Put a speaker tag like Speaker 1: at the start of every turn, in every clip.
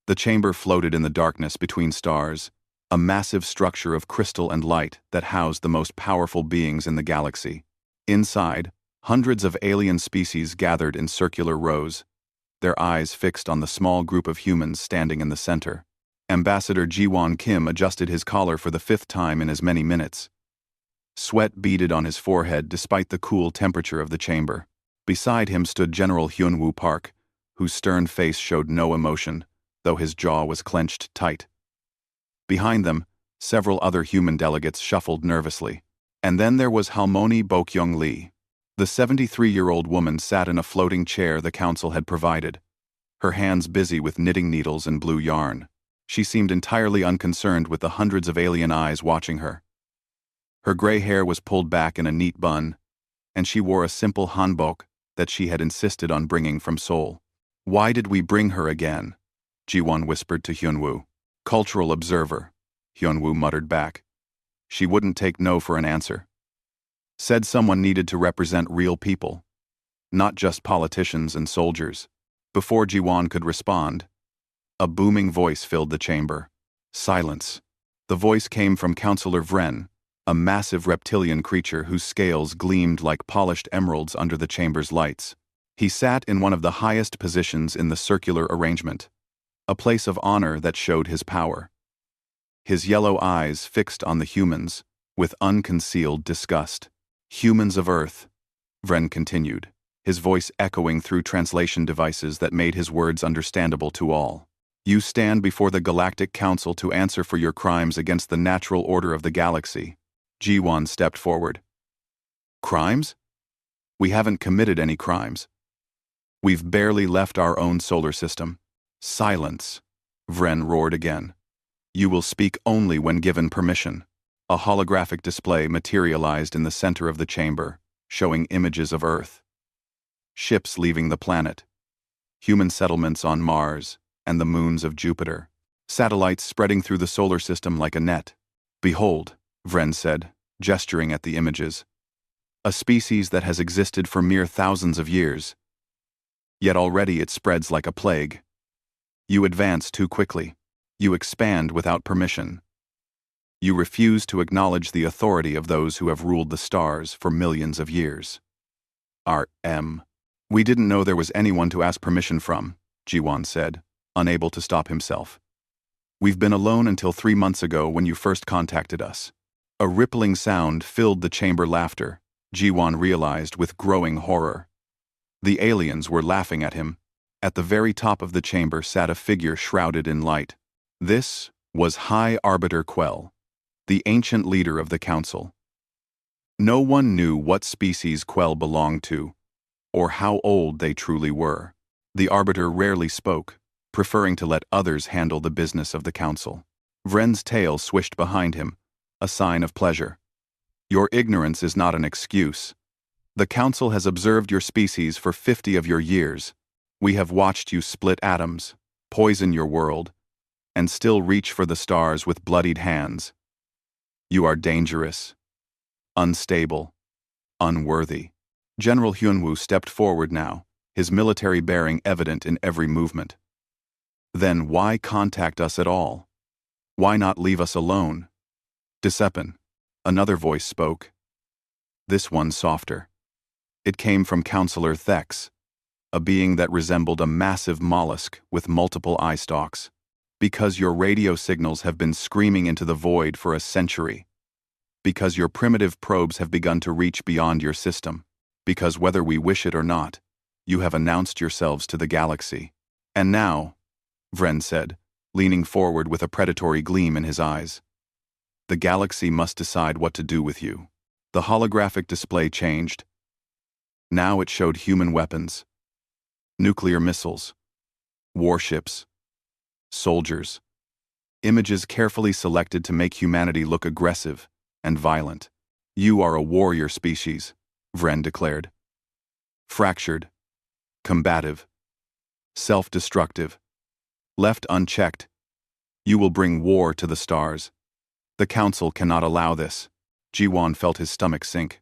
Speaker 1: The chamber floated in the darkness between stars, a massive structure of crystal and light that housed the most powerful beings in the galaxy. Inside, hundreds of alien species gathered in circular rows, their eyes fixed on the small group of humans standing in the center. Ambassador Ji-won Kim adjusted his collar for the 5th time in as many minutes. Sweat beaded on his forehead despite the cool temperature of the chamber. Beside him stood General Hyunwoo Park, whose stern face showed no emotion, though his jaw was clenched tight. Behind them, several other human delegates shuffled nervously. And then there was Halmoni Bokyung Lee. The 73-year-old woman sat in a floating chair the council had provided, her hands busy with knitting needles and blue yarn. She seemed entirely unconcerned with the hundreds of alien eyes watching her. Her gray hair was pulled back in a neat bun, and she wore a simple hanbok that she had insisted on bringing from Seoul. "Why did we bring her again?" Ji-won whispered to Hyunwoo. "Cultural observer," Hyunwoo muttered back. She wouldn't take no for an answer. Said someone needed to represent real people, not just politicians and soldiers. Before Ji-won could respond, a booming voice filled the chamber. Silence. The voice came from Counselor Vren, a massive reptilian creature whose scales gleamed like polished emeralds under the chamber's lights. He sat in one of the highest positions in the circular arrangement, a place of honor that showed his power. His yellow eyes fixed on the humans, with unconcealed disgust. "Humans of Earth," Vren continued, his voice echoing through translation devices that made his words understandable to all. "You stand before the Galactic Council to answer for your crimes against the natural order of the galaxy." Ji-won stepped forward. "Crimes? We haven't committed any crimes. We've barely left our own solar system." "Silence," Vren roared again. "You will speak only when given permission." A holographic display materialized in the center of the chamber, showing images of Earth. Ships leaving the planet, human settlements on Mars, and the moons of Jupiter. Satellites spreading through the solar system like a net. "Behold," Vren said, gesturing at the images. "A species that has existed for mere thousands of years. Yet already it spreads like a plague. You advance too quickly. You expand without permission. You refuse to acknowledge the authority of those who have ruled the stars for millions of years." "We didn't know there was anyone to ask permission from," Ji-won said, unable to stop himself. "We've been alone until 3 months ago when you first contacted us." A rippling sound filled the chamber laughter, Ji-won realized with growing horror. The aliens were laughing at him. At the very top of the chamber sat a figure shrouded in light. This was High Arbiter Quell, the ancient leader of the council. No one knew what species Quell belonged to, or how old they truly were. The Arbiter rarely spoke, preferring to let others handle the business of the council. Vren's tail swished behind him, a sign of pleasure. "Your ignorance is not an excuse. The council has observed your species for 50 of your years. We have watched you split atoms, poison your world, and still reach for the stars with bloodied hands. You are dangerous, unstable, unworthy." General Hyunwoo stepped forward now, his military bearing evident in every movement. "Then why contact us at all? Why not leave us alone?" "Decepin," another voice spoke. This one softer. It came from Counselor Thex, a being that resembled a massive mollusk with multiple eye stalks. "Because your radio signals have been screaming into the void for a century. Because your primitive probes have begun to reach beyond your system. Because whether we wish it or not, you have announced yourselves to the galaxy. And now," Vren said, leaning forward with a predatory gleam in his eyes, "the galaxy must decide what to do with you." The holographic display changed. Now it showed human weapons, nuclear missiles, warships, soldiers. Images carefully selected to make humanity look aggressive and violent. "You are a warrior species," Vren declared. "Fractured, combative, self-destructive. Left unchecked, you will bring war to the stars. The council cannot allow this." Ji-won felt his stomach sink.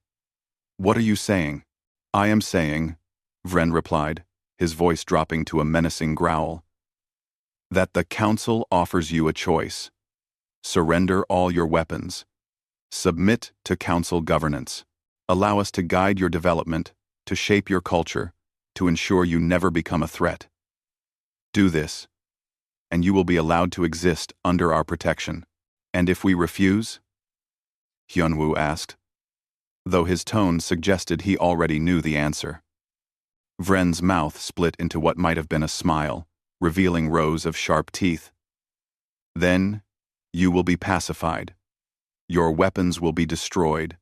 Speaker 1: "What are you saying?" "I am saying," Vren replied, his voice dropping to a menacing growl, That the Council offers you a choice. Surrender all your weapons. Submit to Council governance. Allow us to guide your development, to shape your culture, to ensure you never become a threat. Do this, and you will be allowed to exist under our protection. And if we refuse? Hyunwoo asked, though his tone suggested he already knew the answer. Vren's mouth split into what might have been a smile, revealing rows of sharp teeth. Then, you will be pacified. Your weapons will be destroyed.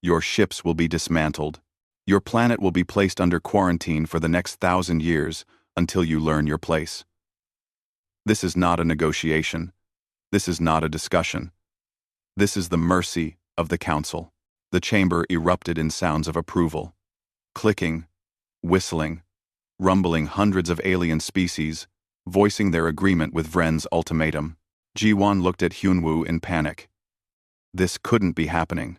Speaker 1: Your ships will be dismantled. Your planet will be placed under quarantine for the next 1,000 years until you learn your place. This is not a negotiation. This is not a discussion. This is the mercy of the Council. The chamber erupted in sounds of approval. Clicking, whistling, rumbling hundreds of alien species, voicing their agreement with Vren's ultimatum. Ji-won looked at Hyunwoo in panic. This couldn't be happening.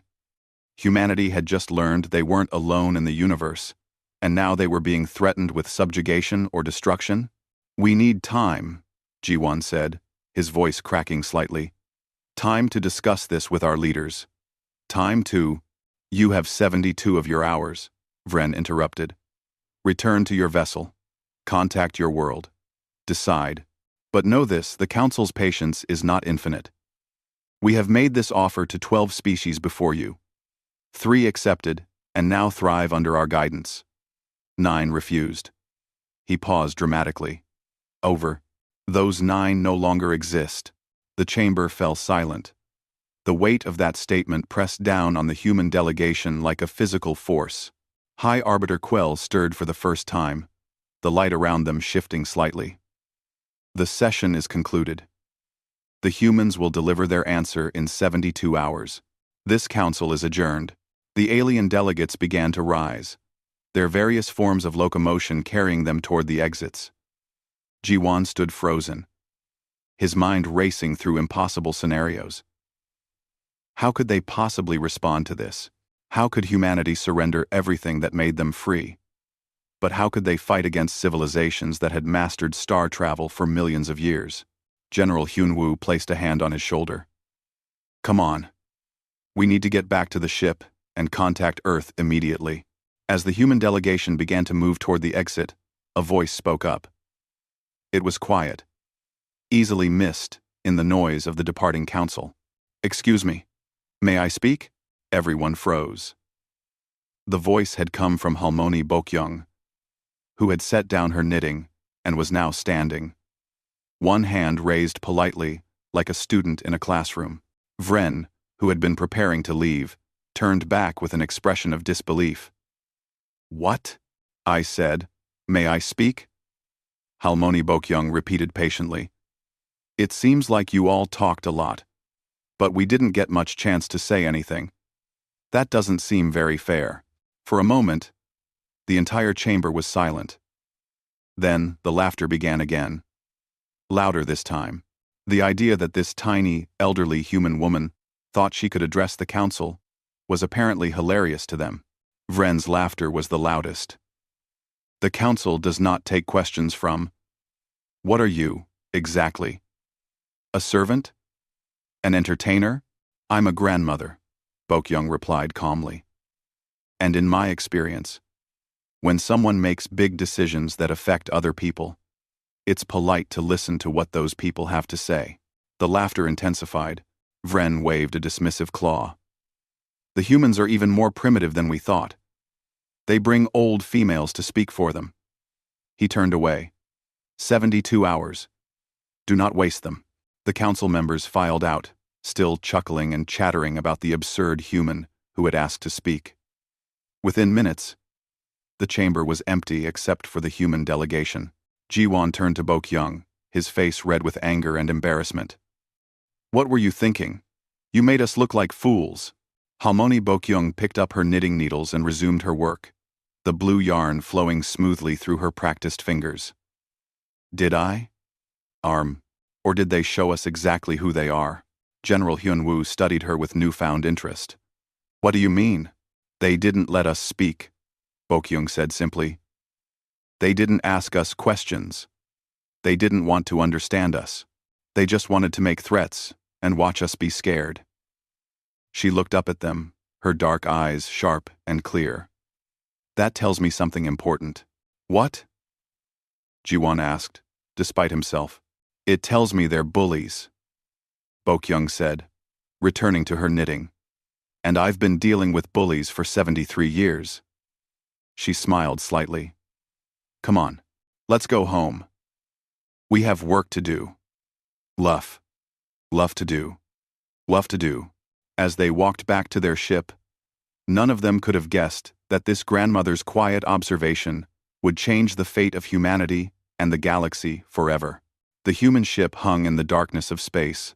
Speaker 1: Humanity had just learned they weren't alone in the universe, and now they were being threatened with subjugation or destruction? We need time, Ji-won said, his voice cracking slightly. Time to discuss this with our leaders. Time to— You have 72 of your hours, Vren interrupted. Return to your vessel. Contact your world. Decide. But know this, the Council's patience is not infinite. We have made this offer to 12 species before you. 3 accepted, and now thrive under our guidance. 9 refused. He paused dramatically. Over. Those 9 no longer exist. The chamber fell silent. The weight of that statement pressed down on the human delegation like a physical force. High Arbiter Quell stirred for the first time, the light around them shifting slightly. The session is concluded. The humans will deliver their answer in 72 hours. This council is adjourned. The alien delegates began to rise, their various forms of locomotion carrying them toward the exits. Ji-won stood frozen, his mind racing through impossible scenarios. How could they possibly respond to this? How could humanity surrender everything that made them free? But how could they fight against civilizations that had mastered star travel for millions of years? General Hyunwoo placed a hand on his shoulder. Come on. We need to get back to the ship and contact Earth immediately. As the human delegation began to move toward the exit, a voice spoke up. It was quiet, easily missed in the noise of the departing council. Excuse me, may I speak? Everyone froze. The voice had come from Halmoni Bokyung, who had set down her knitting and was now standing. One hand raised politely, like a student in a classroom. Vren, who had been preparing to leave, turned back with an expression of disbelief. What? I said. May I speak? Halmoni Bokyung repeated patiently. It seems like you all talked a lot, but we didn't get much chance to say anything. That doesn't seem very fair. For a moment, the entire chamber was silent. Then the laughter began again. Louder this time. The idea that this tiny, elderly human woman thought she could address the council was apparently hilarious to them. Vren's laughter was the loudest. The council does not take questions from— What are you, exactly? A servant? An entertainer? I'm a grandmother, Bokyung replied calmly. And in my experience, when someone makes big decisions that affect other people, it's polite to listen to what those people have to say. The laughter intensified. Vren waved a dismissive claw. The humans are even more primitive than we thought. They bring old females to speak for them. He turned away. 72 hours. Do not waste them. The council members filed out, still chuckling and chattering about the absurd human who had asked to speak. Within minutes, the chamber was empty except for the human delegation. Ji-won turned to Bokyung, his face red with anger and embarrassment. What were you thinking? You made us look like fools. Halmoni Bokyung picked up her knitting needles and resumed her work, the blue yarn flowing smoothly through her practiced fingers. Did I? Or did they show us exactly who they are? General Hyunwoo studied her with newfound interest. What do you mean? They didn't let us speak, Bokyung said simply. They didn't ask us questions. They didn't want to understand us. They just wanted to make threats and watch us be scared. She looked up at them, her dark eyes sharp and clear. That tells me something important. What? Jiwon asked, despite himself. It tells me they're bullies, Bokyung said, returning to her knitting. And I've been dealing with bullies for 73 years. She smiled slightly. Come on, let's go home. We have work to do. Luff. Luff to do. Luff to do. As they walked back to their ship, none of them could have guessed that this grandmother's quiet observation would change the fate of humanity and the galaxy forever. The human ship hung in the darkness of space,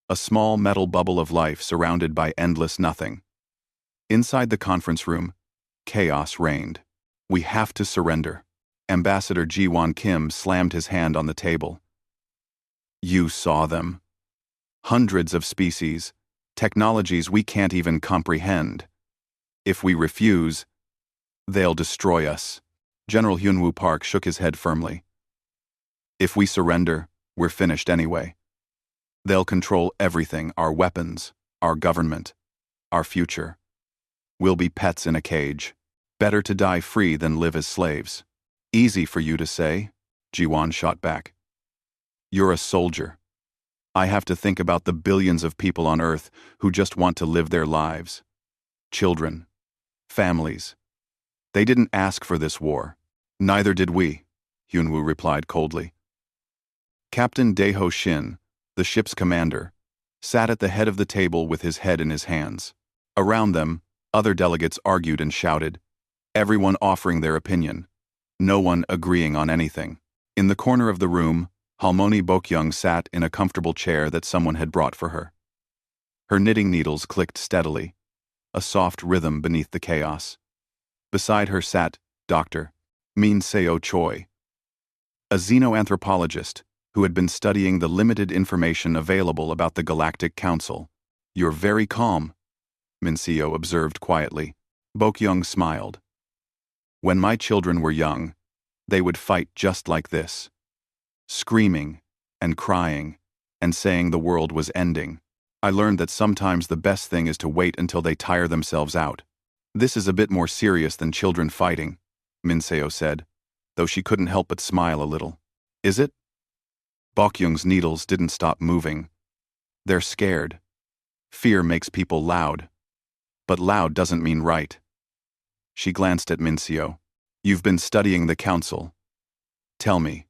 Speaker 1: a small metal bubble of life surrounded by endless nothing. Inside the conference room, chaos reigned. We have to surrender. Ambassador Jiwon Kim slammed his hand on the table. You saw them. Hundreds of species, technologies we can't even comprehend. If we refuse, they'll destroy us. General Hyunwoo Park shook his head firmly. If we surrender, we're finished anyway. They'll control everything, our weapons, our government, our future. We'll be pets in a cage. Better to die free than live as slaves. Easy for you to say, Jiwon shot back. You're a soldier. I have to think about the billions of people on Earth who just want to live their lives. Children. Families. They didn't ask for this war. Neither did we, Hyunwoo replied coldly. Captain Daeho Shin, the ship's commander, sat at the head of the table with his head in his hands. Around them, other delegates argued and shouted, everyone offering their opinion, no one agreeing on anything. In the corner of the room, Halmoni Bokyung sat in a comfortable chair that someone had brought for her. Her knitting needles clicked steadily, a soft rhythm beneath the chaos. Beside her sat Dr. Min Seo Choi, a xenoanthropologist who had been studying the limited information available about the Galactic Council. You're very calm, Min Seo observed quietly. Bokyung smiled. When my children were young, they would fight just like this. Screaming and crying and saying the world was ending. I learned that sometimes the best thing is to wait until they tire themselves out. This is a bit more serious than children fighting, Min Seo said, though she couldn't help but smile a little. Is it? Bokyung's needles didn't stop moving. They're scared. Fear makes people loud. But loud doesn't mean right. She glanced at Min Seo. You've been studying the council. Tell me.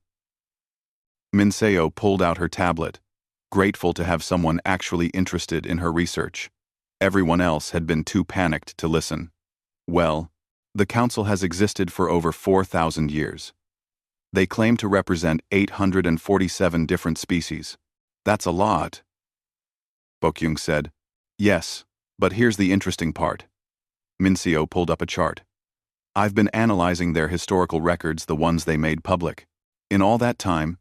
Speaker 1: Min Seo pulled out her tablet, grateful to have someone actually interested in her research. Everyone else had been too panicked to listen. Well, the council has existed for over 4,000 years. They claim to represent 847 different species. That's a lot. Bokyung said. Yes, but here's the interesting part. Min Seo pulled up a chart. I've been analyzing their historical records, the ones they made public. In all that time,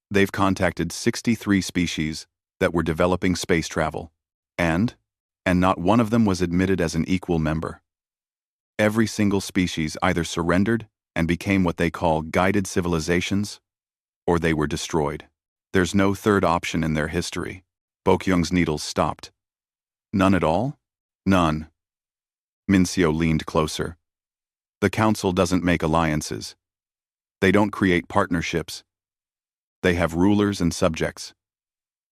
Speaker 1: they've contacted 63 species that were developing space travel. And not one of them was admitted as an equal member. Every single species either surrendered and became what they call guided civilizations, or they were destroyed. There's no third option in their history. Bokyung's needles stopped. None at all? None. Min Seo leaned closer. The council doesn't make alliances. They don't create partnerships. They have rulers and subjects.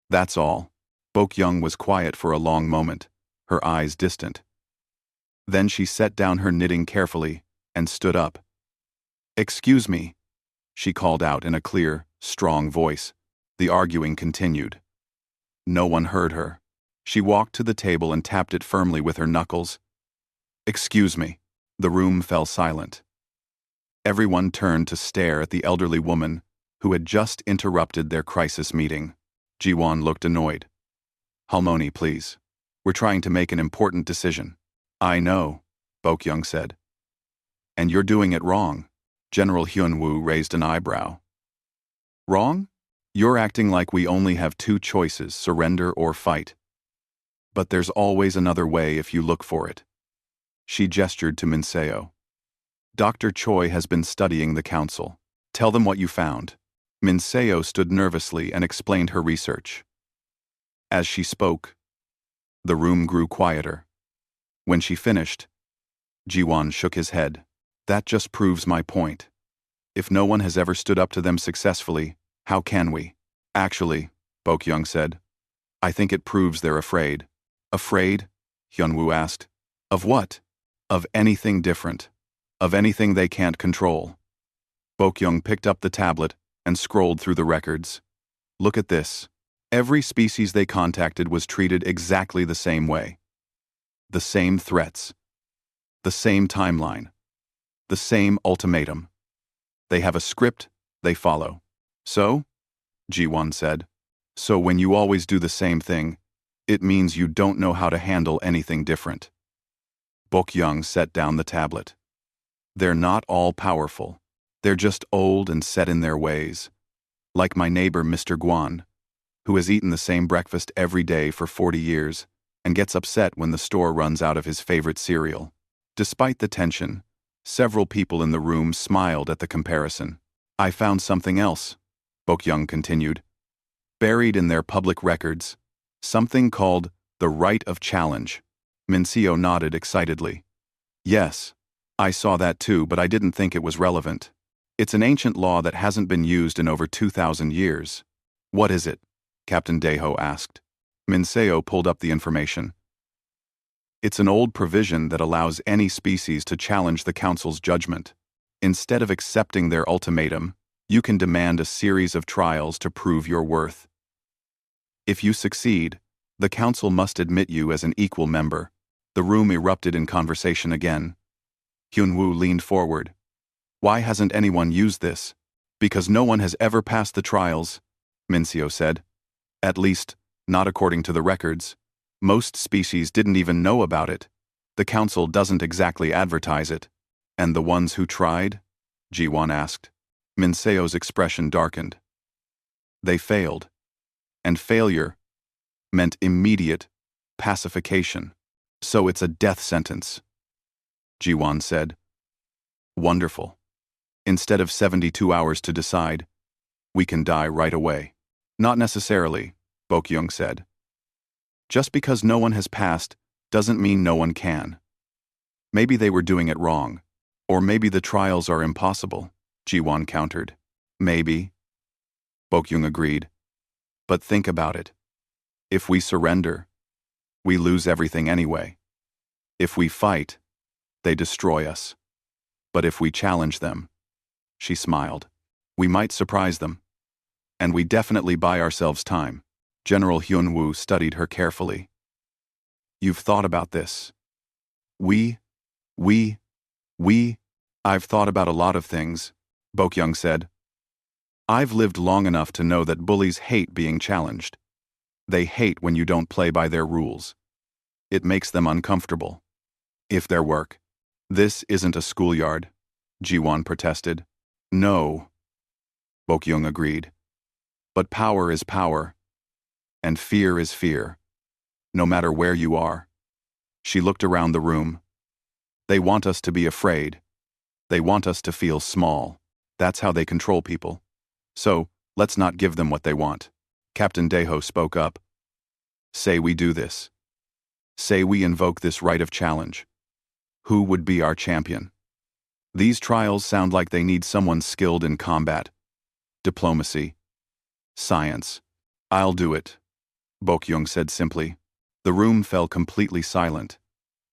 Speaker 1: That's all. Bokyung was quiet for a long moment, her eyes distant. Then she set down her knitting carefully and stood up. Excuse me, she called out in a clear, strong voice. The arguing continued. No one heard her. She walked to the table and tapped it firmly with her knuckles. Excuse me. The room fell silent. Everyone turned to stare at the elderly woman who had just interrupted their crisis meeting. Jiwon looked annoyed. Halmoni, please. We're trying to make an important decision. I know, Bokyung said. And you're doing it wrong. General Hyunwoo raised an eyebrow. Wrong? You're acting like we only have two choices, surrender or fight. But there's always another way if you look for it. She gestured to Min Seo. Dr. Choi has been studying the council. Tell them what you found. Minseo stood nervously and explained her research. As she spoke, the room grew quieter. When she finished, Jiwan shook his head. That just proves my point. If no one has ever stood up to them successfully, how can we? Actually, Bokyung said, I think it proves they're afraid. Afraid? Hyunwoo asked. Of what? Of anything different. Of anything they can't control. Bokyung picked up the tablet and scrolled through the records. Look at this. Every species they contacted was treated exactly the same way. The same threats. The same timeline. The same ultimatum. They have a script they follow. So? Jiwon said. So when you always do the same thing, it means you don't know how to handle anything different. Bokyung set down the tablet. They're not all powerful. They're just old and set in their ways. Like my neighbor Mr. Guan, who has eaten the same breakfast every day for 40 years and gets upset when the store runs out of his favorite cereal. Despite the tension, several people in the room smiled at the comparison. I found something else, Bokyung continued. Buried in their public records, something called the right of challenge. Minseo nodded excitedly. Yes, I saw that too, but I didn't think it was relevant. It's an ancient law that hasn't been used in over 2,000 years. What is it? Captain Daeho asked. Minseo pulled up the information. It's an old provision that allows any species to challenge the Council's judgment. Instead of accepting their ultimatum, you can demand a series of trials to prove your worth. If you succeed, the Council must admit you as an equal member. The room erupted in conversation again. Hyunwoo leaned forward. Why hasn't anyone used this? Because no one has ever passed the trials, Minseo said. At least, not according to the records. Most species didn't even know about it. The Council doesn't exactly advertise it. And the ones who tried? Jiwon asked. Minseo's expression darkened. They failed. And failure meant immediate pacification. So it's a death sentence. Jiwon said. Wonderful. Instead of 72 hours to decide, we can die right away. Not necessarily, Bokyung said. Just because no one has passed doesn't mean no one can. Maybe they were doing it wrong. Or maybe the trials are impossible, Jiwon countered. Maybe. Bokyung agreed. But think about it. If we surrender, we lose everything anyway. If we fight, they destroy us. But if we challenge them, she smiled, we might surprise them. And we definitely buy ourselves time. General Hyunwoo studied her carefully. You've thought about this. I've thought about a lot of things, Bokyung said. I've lived long enough to know that bullies hate being challenged. They hate when you don't play by their rules. It makes them uncomfortable. If their work. This isn't a schoolyard, Jiwon protested. No, Bokyung agreed. But power is power. And fear is fear. No matter where you are. She looked around the room. They want us to be afraid. They want us to feel small. That's how they control people. So, let's not give them what they want. Captain Daeho spoke up. Say we do this. Say we invoke this right of challenge. Who would be our champion? These trials sound like they need someone skilled in combat, diplomacy, science. I'll do it, Bokyung said simply. The room fell completely silent.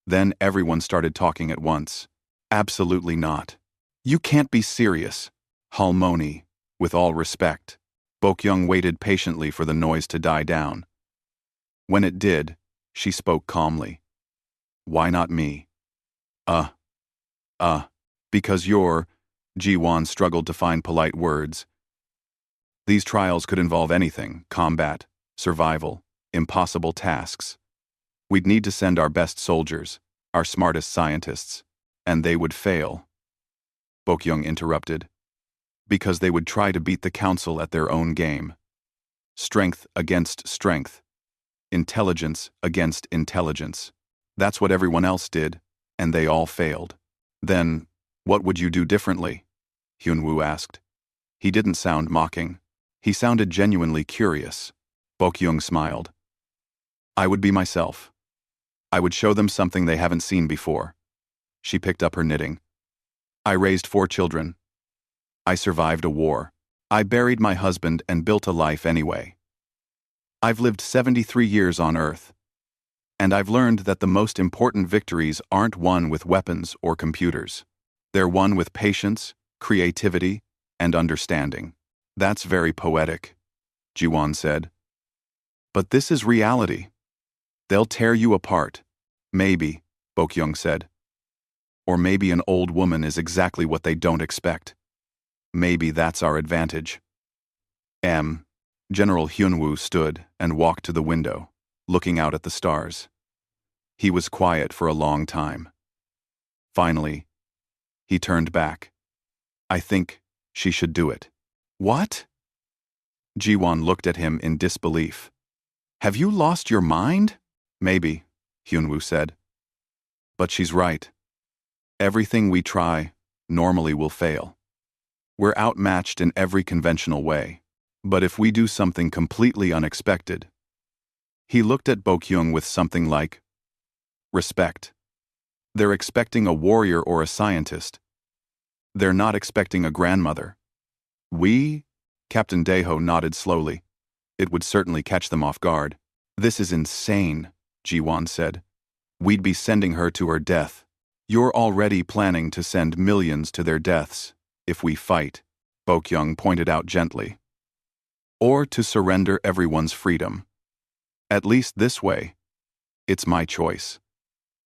Speaker 1: Then everyone started talking at once. Absolutely not. You can't be serious. Halmoni, with all respect. Bokyung waited patiently for the noise to die down. When it did, she spoke calmly. Why not me? Because you're, Jiwon struggled to find polite words. These trials could involve anything, combat, survival, impossible tasks. We'd need to send our best soldiers, our smartest scientists, and they would fail. Bokyung interrupted. Because they would try to beat the Council at their own game. Strength against strength. Intelligence against intelligence. That's what everyone else did, and they all failed. Then, what would you do differently? Hyunwoo asked. He didn't sound mocking. He sounded genuinely curious. Bokyung smiled. I would be myself. I would show them something they haven't seen before. She picked up her knitting. I raised 4 children. I survived a war. I buried my husband and built a life anyway. I've lived 73 years on Earth. And I've learned that the most important victories aren't won with weapons or computers. They're won with patience, creativity, and understanding. That's very poetic, Jiwon said. But this is reality. They'll tear you apart. Maybe, Bokyung said. Or maybe an old woman is exactly what they don't expect. Maybe that's our advantage. General Hyunwoo stood and walked to the window, looking out at the stars. He was quiet for a long time. Finally, he turned back. I think she should do it. What? Jiwon looked at him in disbelief. Have you lost your mind? Maybe, Hyunwoo said. But she's right. Everything we try normally will fail. We're outmatched in every conventional way. But if we do something completely unexpected. He looked at Bokyung with something like respect. They're expecting a warrior or a scientist. They're not expecting a grandmother. We? Captain Daeho nodded slowly. It would certainly catch them off guard. This is insane, Jiwon said. We'd be sending her to her death. You're already planning to send millions to their deaths, if we fight, Bokyung pointed out gently. Or to surrender everyone's freedom. At least this way. It's my choice.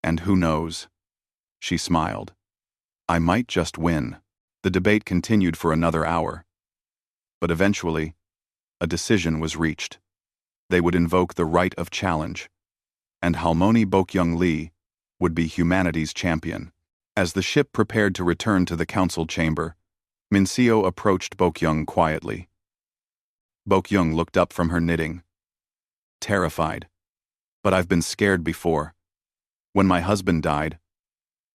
Speaker 1: And who knows? She smiled. I might just win. The debate continued for another hour. But eventually, a decision was reached. They would invoke the right of challenge. And Halmoni Bokyung Lee would be humanity's champion. As the ship prepared to return to the council chamber, Minseo approached Bokyung quietly. Bokyung looked up from her knitting. Terrified. But I've been scared before. When my husband died,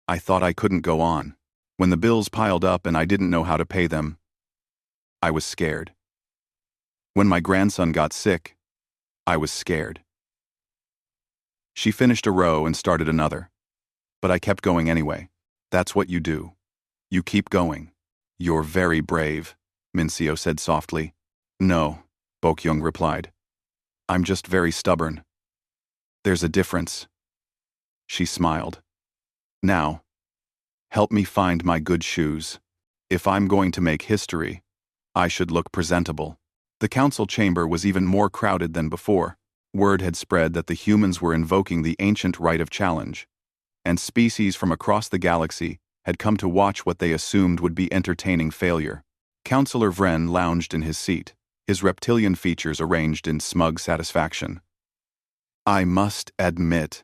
Speaker 1: I thought I couldn't go on. When the bills piled up and I didn't know how to pay them, I was scared. When my grandson got sick, I was scared. She finished a row and started another. But I kept going anyway. That's what you do. You keep going. You're very brave, Minseo said softly. No, Bokyung replied. I'm just very stubborn. There's a difference. She smiled. Now, help me find my good shoes. If I'm going to make history, I should look presentable. The council chamber was even more crowded than before. Word had spread that the humans were invoking the ancient right of challenge, and species from across the galaxy had come to watch what they assumed would be entertaining failure. Councillor Vren lounged in his seat, his reptilian features arranged in smug satisfaction. I must admit,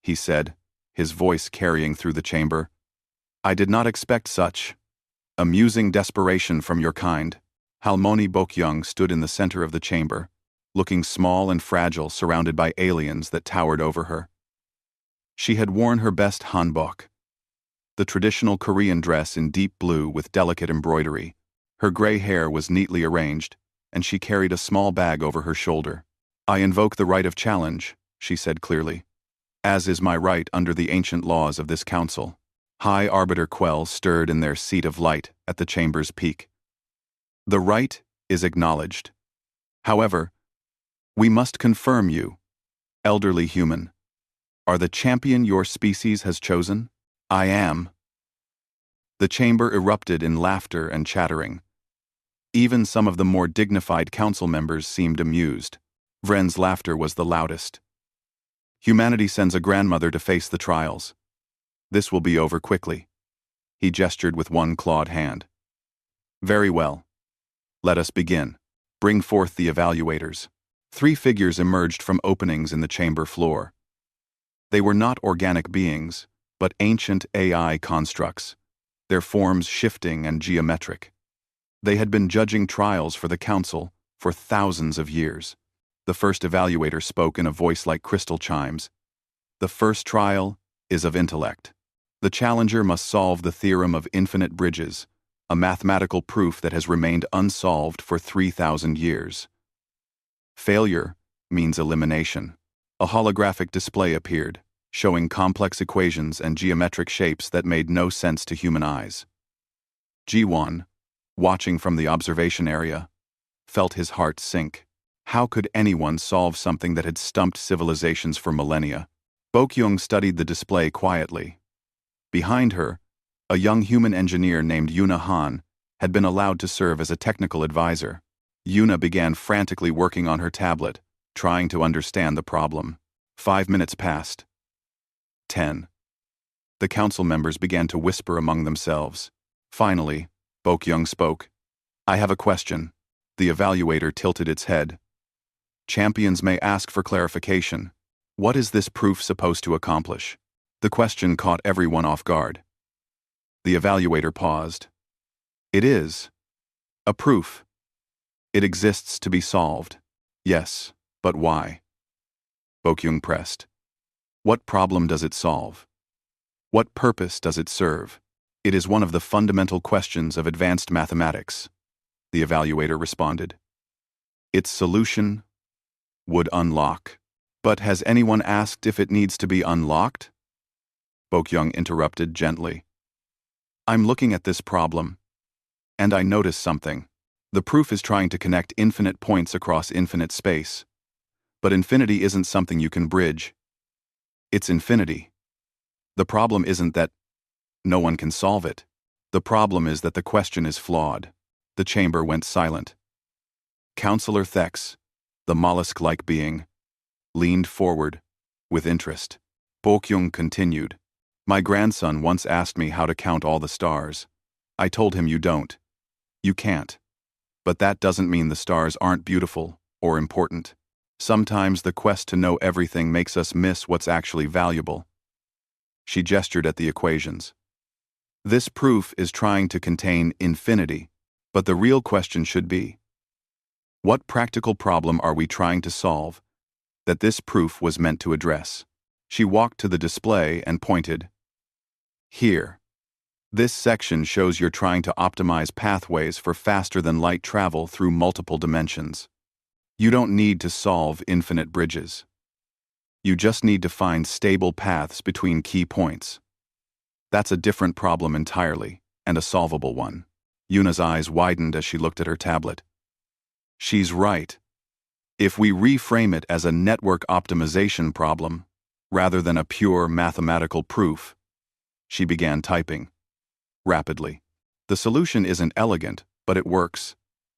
Speaker 1: he said, his voice carrying through the chamber, I did not expect such amusing desperation from your kind. Halmoni Bokyung stood in the center of the chamber, looking small and fragile, surrounded by aliens that towered over her. She had worn her best hanbok, the traditional Korean dress in deep blue with delicate embroidery. Her gray hair was neatly arranged, and she carried a small bag over her shoulder. I invoke the right of challenge, she said clearly, as is my right under the ancient laws of this council. High Arbiter Quell stirred in their seat of light at the chamber's peak. The right is acknowledged. However, we must confirm you, elderly human, are the champion your species has chosen? I am. The chamber erupted in laughter and chattering. Even some of the more dignified council members seemed amused. Vren's laughter was the loudest. Humanity sends a grandmother to face the trials. This will be over quickly. He gestured with one clawed hand. Very well. Let us begin. Bring forth the evaluators. 3 figures emerged from openings in the chamber floor. They were not organic beings, but ancient AI constructs, their forms shifting and geometric. They had been judging trials for the council for thousands of years. The first evaluator spoke in a voice like crystal chimes. The first trial is of intellect. The challenger must solve the theorem of infinite bridges, a mathematical proof that has remained unsolved for 3,000 years. Failure means elimination. A holographic display appeared, showing complex equations and geometric shapes that made no sense to human eyes. Ji-won, watching from the observation area, felt his heart sink. How could anyone solve something that had stumped civilizations for millennia? Bokyung studied the display quietly. Behind her, a young human engineer named Yuna Han had been allowed to serve as a technical advisor. Yuna began frantically working on her tablet, trying to understand the problem. 5 minutes passed. 10. The council members began to whisper among themselves. Finally, Bokyung spoke. "I have a question." The evaluator tilted its head. "Champions may ask for clarification. What is this proof supposed to accomplish?" The question caught everyone off guard. The evaluator paused. "It is a proof. It exists to be solved. Yes, but why?" Bokyung pressed. "What problem does it solve? What purpose does it serve? It is one of the fundamental questions of advanced mathematics," the evaluator responded. "Its solution would unlock." "But has anyone asked if it needs to be unlocked?" Bokyung interrupted gently. "I'm looking at this problem, and I notice something. The proof is trying to connect infinite points across infinite space. But infinity isn't something you can bridge. It's infinity. The problem isn't that no one can solve it. The problem is that the question is flawed." The chamber went silent. Counselor Thex, the mollusk-like being, leaned forward with interest. Bokyung continued. "My grandson once asked me how to count all the stars. I told him you don't. You can't. But that doesn't mean the stars aren't beautiful or important. Sometimes the quest to know everything makes us miss what's actually valuable." She gestured at the equations. "This proof is trying to contain infinity, but the real question should be, what practical problem are we trying to solve that this proof was meant to address?" She walked to the display and pointed. "Here. This section shows you're trying to optimize pathways for faster-than-light travel through multiple dimensions. You don't need to solve infinite bridges. You just need to find stable paths between key points. That's a different problem entirely, and a solvable one." Yuna's eyes widened as she looked at her tablet. "She's right. If we reframe it as a network optimization problem, rather than a pure mathematical proof," she began typing rapidly. "The solution isn't elegant, but it works.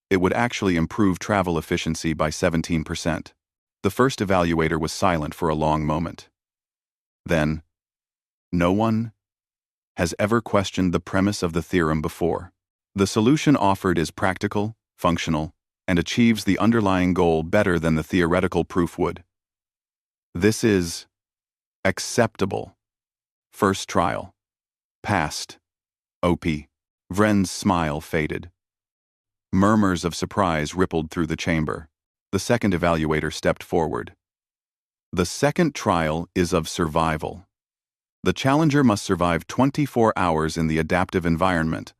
Speaker 1: It would actually improve travel efficiency by 17%. The first evaluator was silent for a long moment. Then, "No one has ever questioned the premise of the theorem before. The solution offered is practical, functional, and achieves the underlying goal better than the theoretical proof would. This is acceptable. First trial. Passed. OP." Vren's smile faded. Murmurs of surprise rippled through the chamber. The second evaluator stepped forward. "The second trial is of survival. The challenger must survive 24 hours in the adaptive environment,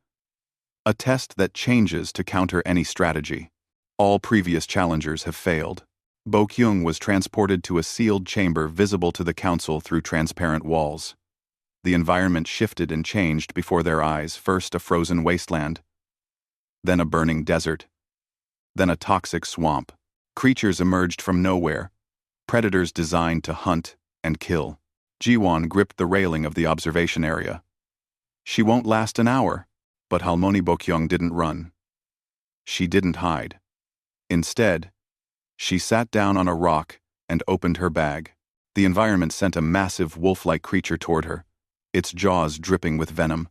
Speaker 1: a test that changes to counter any strategy. All previous challengers have failed." Bokyung was transported to a sealed chamber visible to the council through transparent walls. The environment shifted and changed before their eyes, first a frozen wasteland, then a burning desert, then a toxic swamp. Creatures emerged from nowhere, predators designed to hunt and kill. Ji-won gripped the railing of the observation area. She won't last an hour, but Halmoni Bokyung didn't run. She didn't hide. Instead, she sat down on a rock and opened her bag. The environment sent a massive wolf-like creature toward her, its jaws dripping with venom.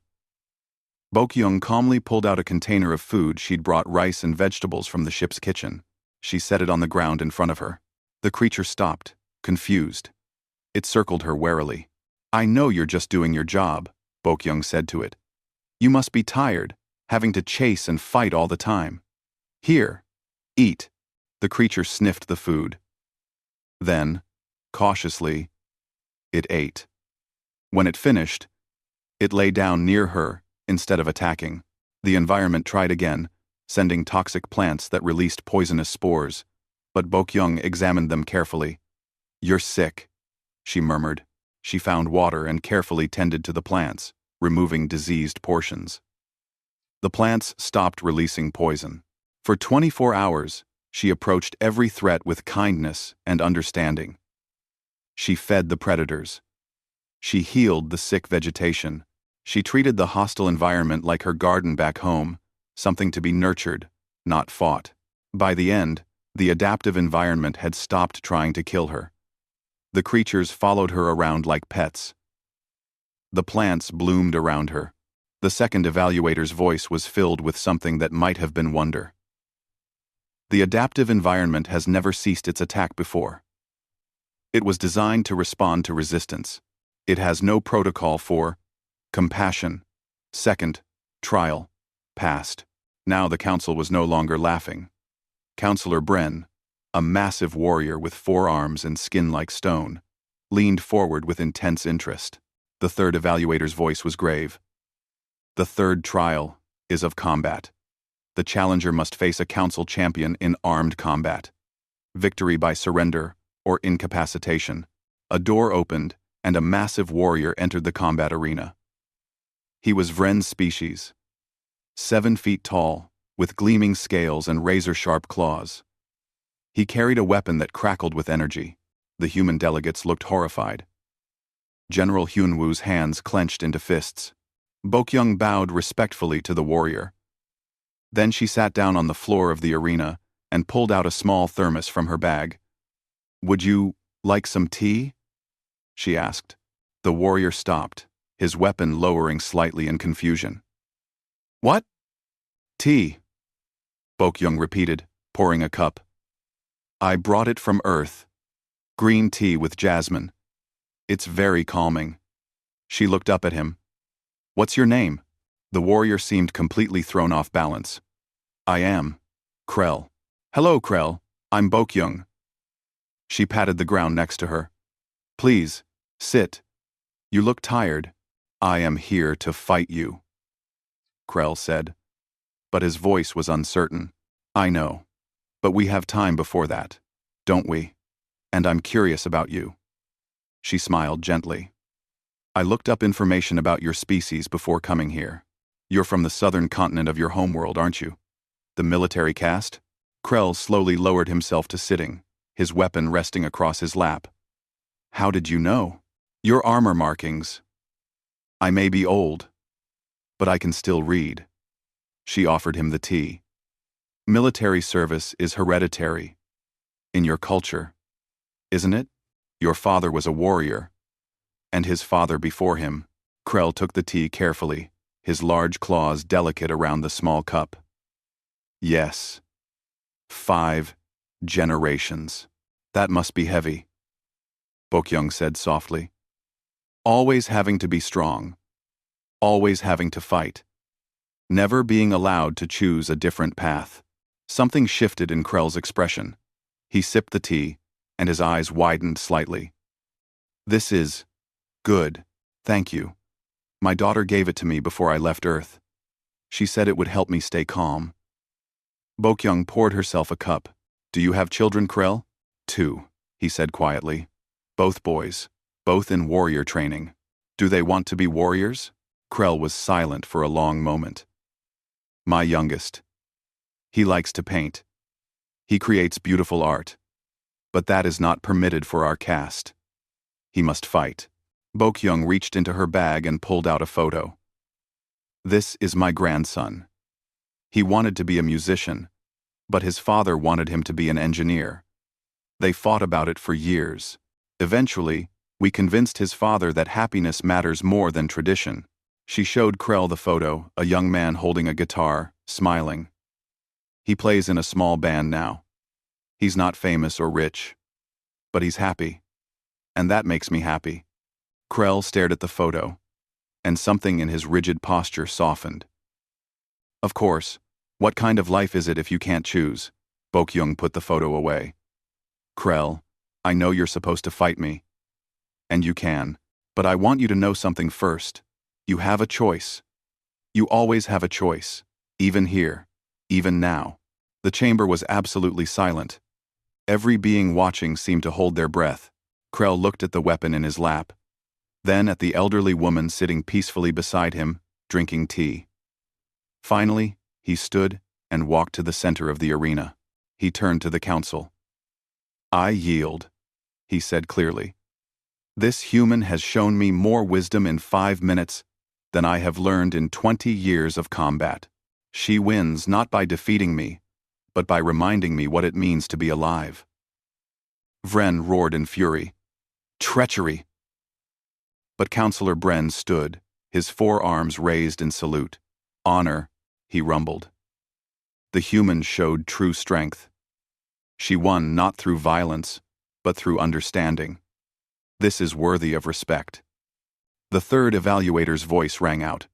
Speaker 1: Bokyung calmly pulled out a container of food she'd brought, rice and vegetables from the ship's kitchen. She set it on the ground in front of her. The creature stopped, confused. It circled her warily. "I know you're just doing your job," Bokyung said to it. "You must be tired, having to chase and fight all the time. Here, eat." The creature sniffed the food. Then, cautiously, it ate. When it finished, it lay down near her instead of attacking. The environment tried again, sending toxic plants that released poisonous spores, but Bokyung examined them carefully. "You're sick," she murmured. She found water and carefully tended to the plants, removing diseased portions. The plants stopped releasing poison. For 24 hours, she approached every threat with kindness and understanding. She fed the predators. She healed the sick vegetation. She treated the hostile environment like her garden back home, something to be nurtured, not fought. By the end, the adaptive environment had stopped trying to kill her. The creatures followed her around like pets. The plants bloomed around her. The second evaluator's voice was filled with something that might have been wonder. The adaptive environment has never ceased its attack before. It was designed to respond to resistance. It has no protocol for compassion. Second, trial. Passed. Now the council was no longer laughing. Counselor Bren, a massive warrior with 4 arms and skin like stone, leaned forward with intense interest. The third evaluator's voice was grave. The third trial is of combat. The challenger must face a council champion in armed combat. Victory by surrender or incapacitation. A door opened, and a massive warrior entered the combat arena. He was Vren's species. 7 feet tall, with gleaming scales and razor-sharp claws. He carried a weapon that crackled with energy. The human delegates looked horrified. General Hyunwoo's hands clenched into fists. Bokyung bowed respectfully to the warrior. Then she sat down on the floor of the arena and pulled out a small thermos from her bag. "Would you like some tea?" she asked. The warrior stopped, his weapon lowering slightly in confusion. "What?" "Tea," Bokyung repeated, pouring a cup. "I brought it from Earth. Green tea with jasmine. It's very calming." She looked up at him. "What's your name?" The warrior seemed completely thrown off balance. "I am Krell." "Hello, Krell. I'm Bokyung." She patted the ground next to her. "Please, sit. You look tired." "I am here to fight you," Krell said. But his voice was uncertain. "I know. But we have time before that, don't we? And I'm curious about you." She smiled gently. "I looked up information about your species before coming here. You're from the southern continent of your homeworld, aren't you? The military caste?" Krell slowly lowered himself to sitting, his weapon resting across his lap. "How did you know?" "Your armor markings." "I may be old, but I can still read." She offered him the tea. "Military service is hereditary. In your culture, isn't it? Your father was a warrior, and his father before him." Krell took the tea carefully, his large claws delicate around the small cup. "Yes. 5 generations. That must be heavy," Bokyung said softly. "Always having to be strong. Always having to fight. Never being allowed to choose a different path." Something shifted in Krell's expression. He sipped the tea, and his eyes widened slightly. "This is good, thank you. My daughter gave it to me before I left Earth. She said it would help me stay calm." Bokyung poured herself a cup. "Do you have children, Krell?" "2, he said quietly. "Both boys, both in warrior training." "Do they want to be warriors?" Krell was silent for a long moment. "My youngest. He likes to paint. He creates beautiful art. But that is not permitted for our caste. He must fight." Bokyung reached into her bag and pulled out a photo. "This is my grandson. He wanted to be a musician, but his father wanted him to be an engineer. They fought about it for years. Eventually, we convinced his father that happiness matters more than tradition." She showed Krell the photo, a young man holding a guitar, smiling. "He plays in a small band now. He's not famous or rich, but he's happy. And that makes me happy." Krell stared at the photo, and something in his rigid posture softened. "Of course, what kind of life is it if you can't choose?" Bokyung put the photo away. "Krell, I know you're supposed to fight me. And you can. But I want you to know something first. You have a choice. You always have a choice. Even here, even now, the chamber was absolutely silent. Every being watching seemed to hold their breath. Krell looked at the weapon in his lap, then at the elderly woman sitting peacefully beside him, drinking tea. Finally, he stood and walked to the center of the arena. He turned to the council. "I yield," he said clearly. "This human has shown me more wisdom in 5 minutes than I have learned in 20 years of combat. She wins not by defeating me, but by reminding me what it means to be alive." Vren roared in fury. "Treachery!" But Counselor Bren stood, his forearms raised in salute. "Honor," he rumbled. The human showed true strength. She won not through violence, but through understanding. This is worthy of respect. The third evaluator's voice rang out.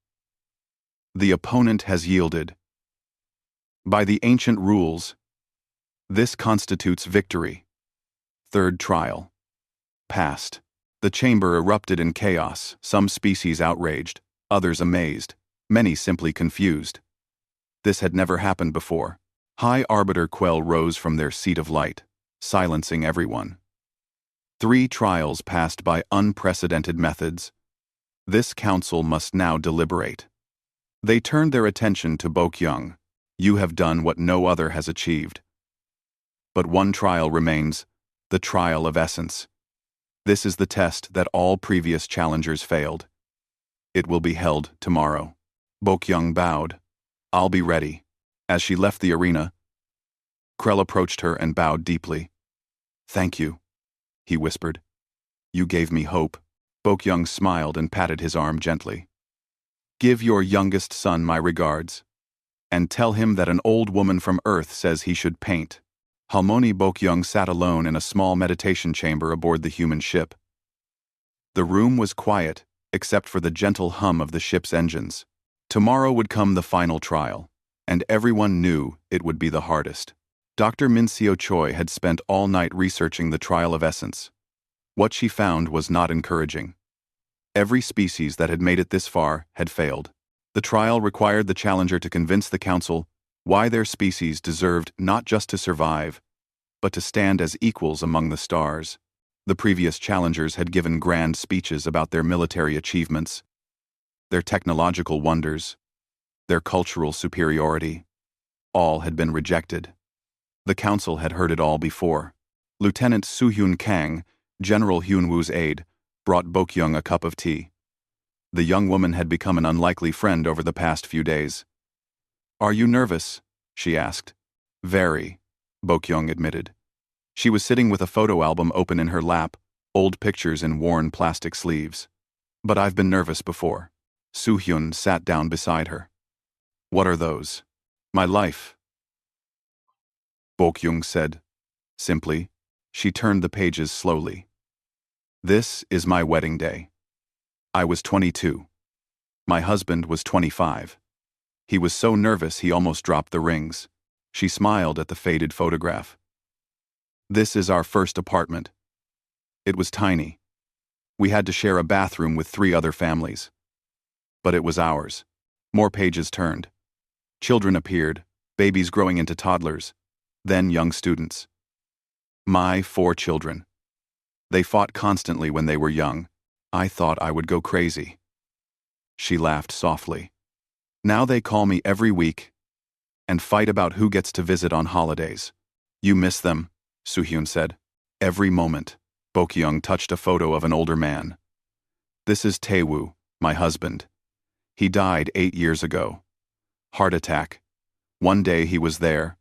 Speaker 1: "The opponent has yielded. By the ancient rules, this constitutes victory." Third trial. Passed. The chamber erupted in chaos, some species outraged, others amazed, many simply confused. This had never happened before. High Arbiter Quell rose from their seat of light, silencing everyone. 3 trials passed by unprecedented methods. This council must now deliberate. They turned their attention to Bokyung. "You have done what no other has achieved." But one trial remains, the trial of essence. This is the test that all previous challengers failed. It will be held tomorrow. Bokyung bowed. "I'll be ready." As she left the arena, Krell approached her and bowed deeply. "Thank you," he whispered. "You gave me hope." Bokyung smiled and patted his arm gently. "Give your youngest son my regards, and tell him that an old woman from Earth says he should paint." Halmoni Bokyung sat alone in a small meditation chamber aboard the human ship. The room was quiet, except for the gentle hum of the ship's engines. Tomorrow would come the final trial, and everyone knew it would be the hardest. Dr. Minseo Choi had spent all night researching the trial of essence. What she found was not encouraging. Every species that had made it this far had failed. The trial required the challenger to convince the council why their species deserved not just to survive, but to stand as equals among the stars. The previous challengers had given grand speeches about their military achievements, their technological wonders, their cultural superiority. All had been rejected. The council had heard it all before. Lieutenant Soo-Hyun Kang, General Hyun-woo's aide, brought Bokyung a cup of tea. The young woman had become an unlikely friend over the past few days. "Are you nervous?" she asked. "Very," Bokyung admitted. She was sitting with a photo album open in her lap, old pictures in worn plastic sleeves. "But I've been nervous before." Soo-Hyun sat down beside her. "What are those?" "My life," Bokyung said. Simply, she turned the pages slowly. "This is my wedding day. I was 22. My husband was 25. He was so nervous he almost dropped the rings." She smiled at the faded photograph. "This is our first apartment. It was tiny. We had to share a bathroom with 3 other families. But it was ours." More pages turned. Children appeared, babies growing into toddlers, then young students. My 4 children. They fought constantly when they were young. I thought I would go crazy. She laughed softly. "Now they call me every week and fight about who gets to visit on holidays." "You miss them," Soo-Hyun said. "Every moment." Bokyung touched a photo of an older man. "This is Taewoo, my husband. He died 8 years ago. Heart attack. One day he was there,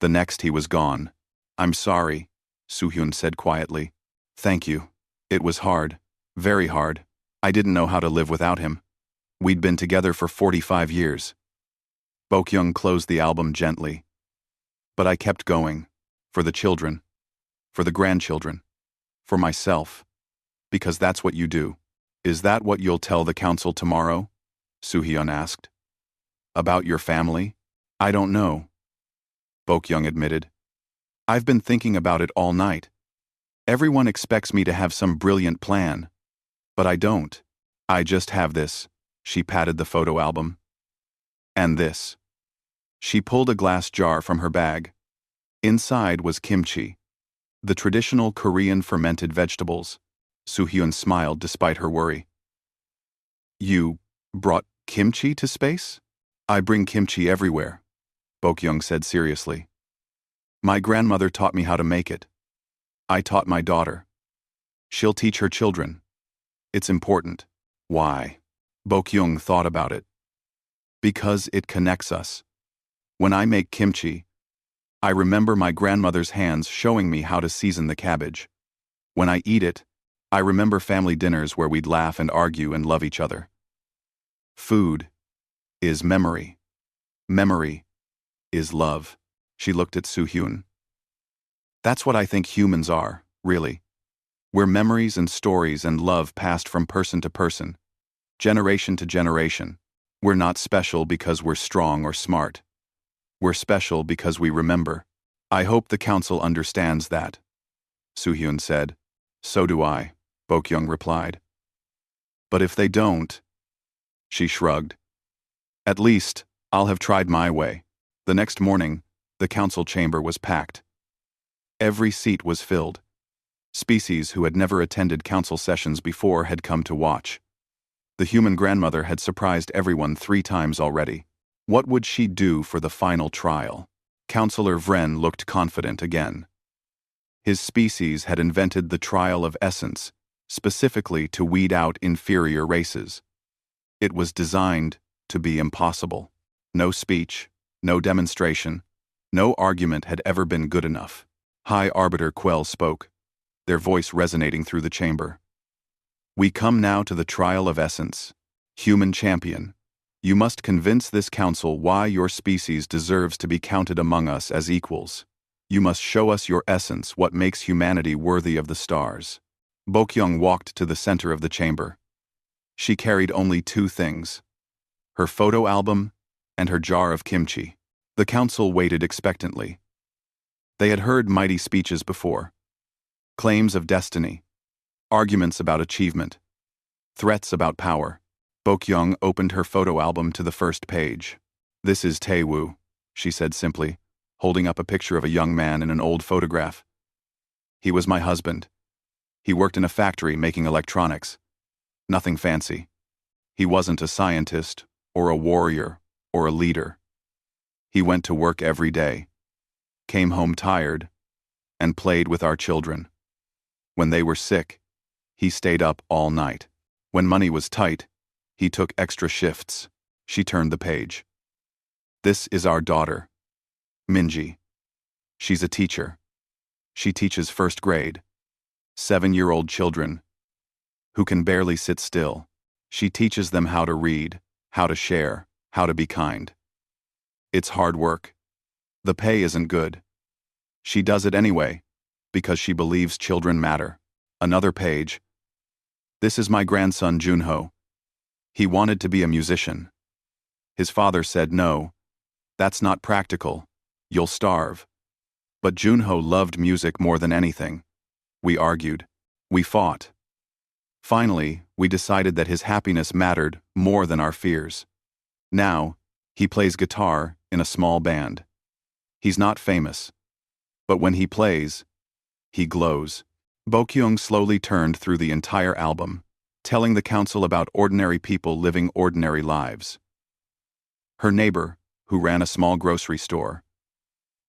Speaker 1: the next he was gone." "I'm sorry," Soo-Hyun said quietly. "Thank you. It was hard, very hard. I didn't know how to live without him. We'd been together for 45 years. Bokyung closed the album gently. "But I kept going. For the children. For the grandchildren. For myself. Because that's what you do." "Is that what you'll tell the council tomorrow?" Soo-Hyun asked. "About your family?" "I don't know," Bokyung admitted. "I've been thinking about it all night. Everyone expects me to have some brilliant plan. But I don't. I just have this." She patted the photo album. "And this." She pulled a glass jar from her bag. Inside was kimchi, the traditional Korean fermented vegetables. Soo-hyun smiled despite her worry. You brought kimchi to space? I bring kimchi everywhere, Bok-young said seriously. My grandmother taught me how to make it. I taught my daughter. She'll teach her children. It's important. Why? Bok-young thought about it. Because it connects us. When I make kimchi, I remember my grandmother's hands showing me how to season the cabbage. When I eat it, I remember family dinners where we'd laugh and argue and love each other. Food is memory. Memory is love. She looked at Soo-hyun. That's what I think humans are, really. We're memories and stories and love passed from person to person, generation to generation. We're not special because we're strong or smart. We're special because we remember. I hope the council understands that, Soo-hyun said. So do I, Bok-young replied. But if they don't, she shrugged. At least, I'll have tried my way. The next morning, the council chamber was packed. Every seat was filled. Species who had never attended council sessions before had come to watch. The human grandmother had surprised everyone 3 times already. What would she do for the final trial? Counselor Vren looked confident again. His species had invented the trial of essence, specifically to weed out inferior races. It was designed to be impossible. No speech, no demonstration, no argument had ever been good enough. High Arbiter Quell spoke, their voice resonating through the chamber. We come now to the trial of essence. Human champion, you must convince this council why your species deserves to be counted among us as equals. You must show us your essence, what makes humanity worthy of the stars. Bok-young walked to the center of the chamber. She carried only 2 things: her photo album and her jar of kimchi. The council waited expectantly. They had heard mighty speeches before. Claims of destiny, arguments about achievement, threats about power. Bok-young opened her photo album to the first page. This is Tae-woo, she said simply, holding up a picture of a young man in an old photograph. He was my husband. He worked in a factory making electronics. Nothing fancy. He wasn't a scientist, or a warrior, or a leader. He went to work every day, came home tired, and played with our children. When they were sick, he stayed up all night. When money was tight, he took extra shifts. She turned the page. This is our daughter, Minji. She's a teacher. She teaches 1st grade. 7-year-old children who can barely sit still. She teaches them how to read, how to share, how to be kind. It's hard work. The pay isn't good. She does it anyway, because she believes children matter. Another page. This is my grandson Junho. He wanted to be a musician. His father said no. That's not practical. You'll starve. But Junho loved music more than anything. We argued. We fought. Finally, we decided that his happiness mattered more than our fears. Now, he plays guitar in a small band. He's not famous. But when he plays, he glows. Bok-young slowly turned through the entire album, telling the council about ordinary people living ordinary lives. Her neighbor, who ran a small grocery store.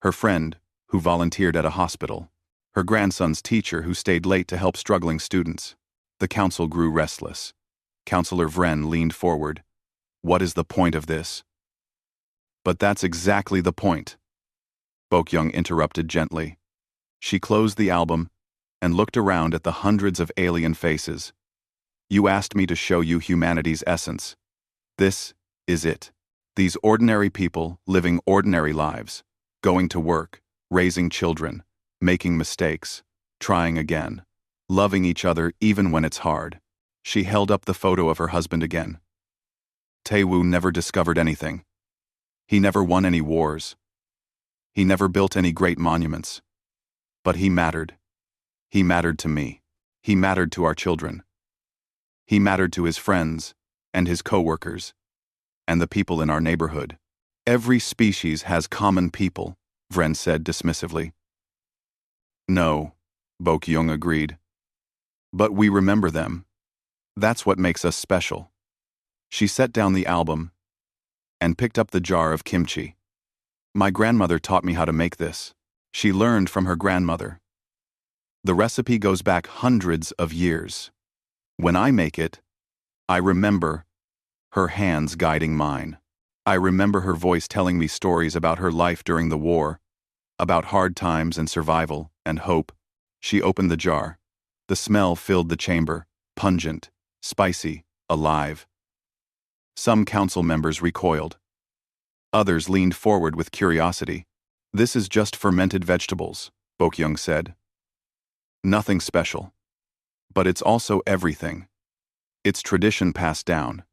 Speaker 1: Her friend, who volunteered at a hospital. Her grandson's teacher who stayed late to help struggling students. The council grew restless. Counselor Vren leaned forward. What is the point of this? But that's exactly the point. Bok-young interrupted gently. She closed the album and looked around at the hundreds of alien faces. You asked me to show you humanity's essence. This is it. These ordinary people living ordinary lives, going to work, raising children, making mistakes, trying again, loving each other even when it's hard. She held up the photo of her husband again. Tae-woo never discovered anything. He never won any wars. He never built any great monuments. But he mattered. He mattered to me. He mattered to our children. He mattered to his friends and his co-workers and the people in our neighborhood. Every species has common people, Vren said dismissively. No, Bokyung agreed. But we remember them. That's what makes us special. She set down the album and picked up the jar of kimchi. My grandmother taught me how to make this. She learned from her grandmother. The recipe goes back hundreds of years. When I make it, I remember her hands guiding mine. I remember her voice telling me stories about her life during the war, about hard times and survival and hope. She opened the jar. The smell filled the chamber, pungent, spicy, alive. Some council members recoiled. Others leaned forward with curiosity. This is just fermented vegetables, Bokyung said. Nothing special. But it's also everything. It's tradition passed down.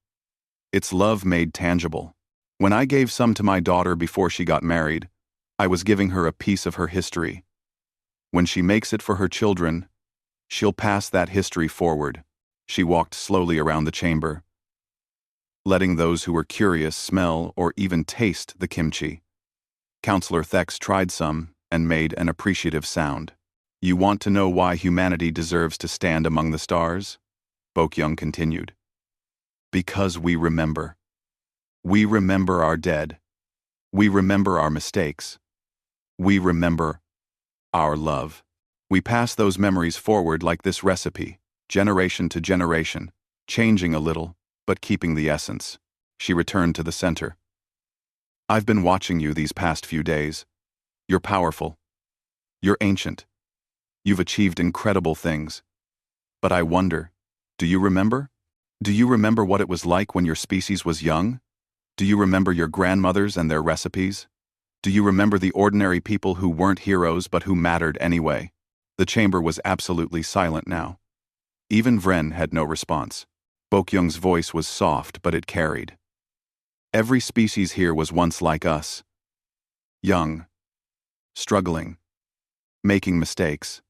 Speaker 1: It's love made tangible. When I gave some to my daughter before she got married, I was giving her a piece of her history. When she makes it for her children, she'll pass that history forward. She walked slowly around the chamber, letting those who were curious smell or even taste the kimchi. Counselor Thex tried some and made an appreciative sound. You want to know why humanity deserves to stand among the stars? Bokyung continued. Because we remember. We remember our dead. We remember our mistakes. We remember our love. We pass those memories forward like this recipe, generation to generation, changing a little, but keeping the essence. She returned to the center. I've been watching you these past few days. You're powerful. You're ancient. You've achieved incredible things. But I wonder, do you remember? Do you remember what it was like when your species was young? Do you remember your grandmothers and their recipes? Do you remember the ordinary people who weren't heroes but who mattered anyway? The chamber was absolutely silent now. Even Vren had no response. Bokyung's voice was soft, but it carried. Every species here was once like us. Young. Struggling. Making mistakes.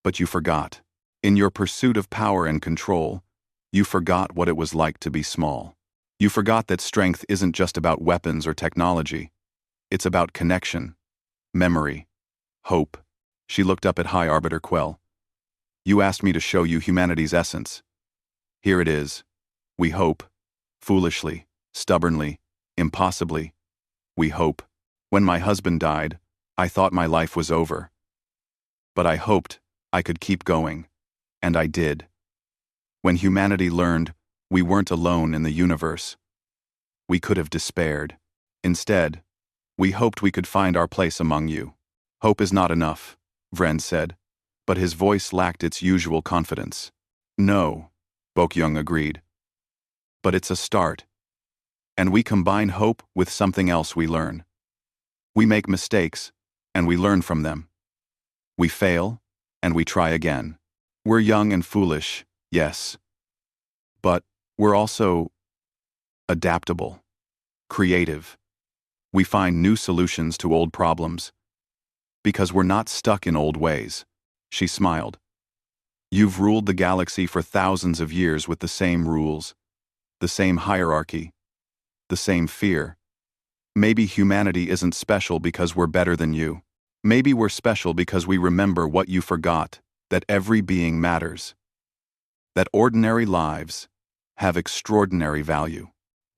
Speaker 1: But you forgot. In your pursuit of power and control, you forgot what it was like to be small. You forgot that strength isn't just about weapons or technology. It's about connection, memory, hope. She looked up at High Arbiter Quell. You asked me to show you humanity's essence. Here it is. We hope. Foolishly, stubbornly, impossibly. We hope. When my husband died, I thought my life was over. But I hoped I could keep going. And I did. When humanity learned we weren't alone in the universe, we could have despaired. Instead, we hoped we could find our place among you. Hope is not enough, Vren said, but his voice lacked its usual confidence. No, Bokyung agreed. But it's a start. And we combine hope with something else we learn. We make mistakes, and we learn from them. We fail, and we try again. We're young and foolish, yes. But we're also adaptable, creative. We find new solutions to old problems. Because we're not stuck in old ways. She smiled. You've ruled the galaxy for thousands of years with the same rules, the same hierarchy, the same fear. Maybe humanity isn't special because we're better than you. Maybe we're special because we remember what you forgot, that every being matters. That ordinary lives have extraordinary value.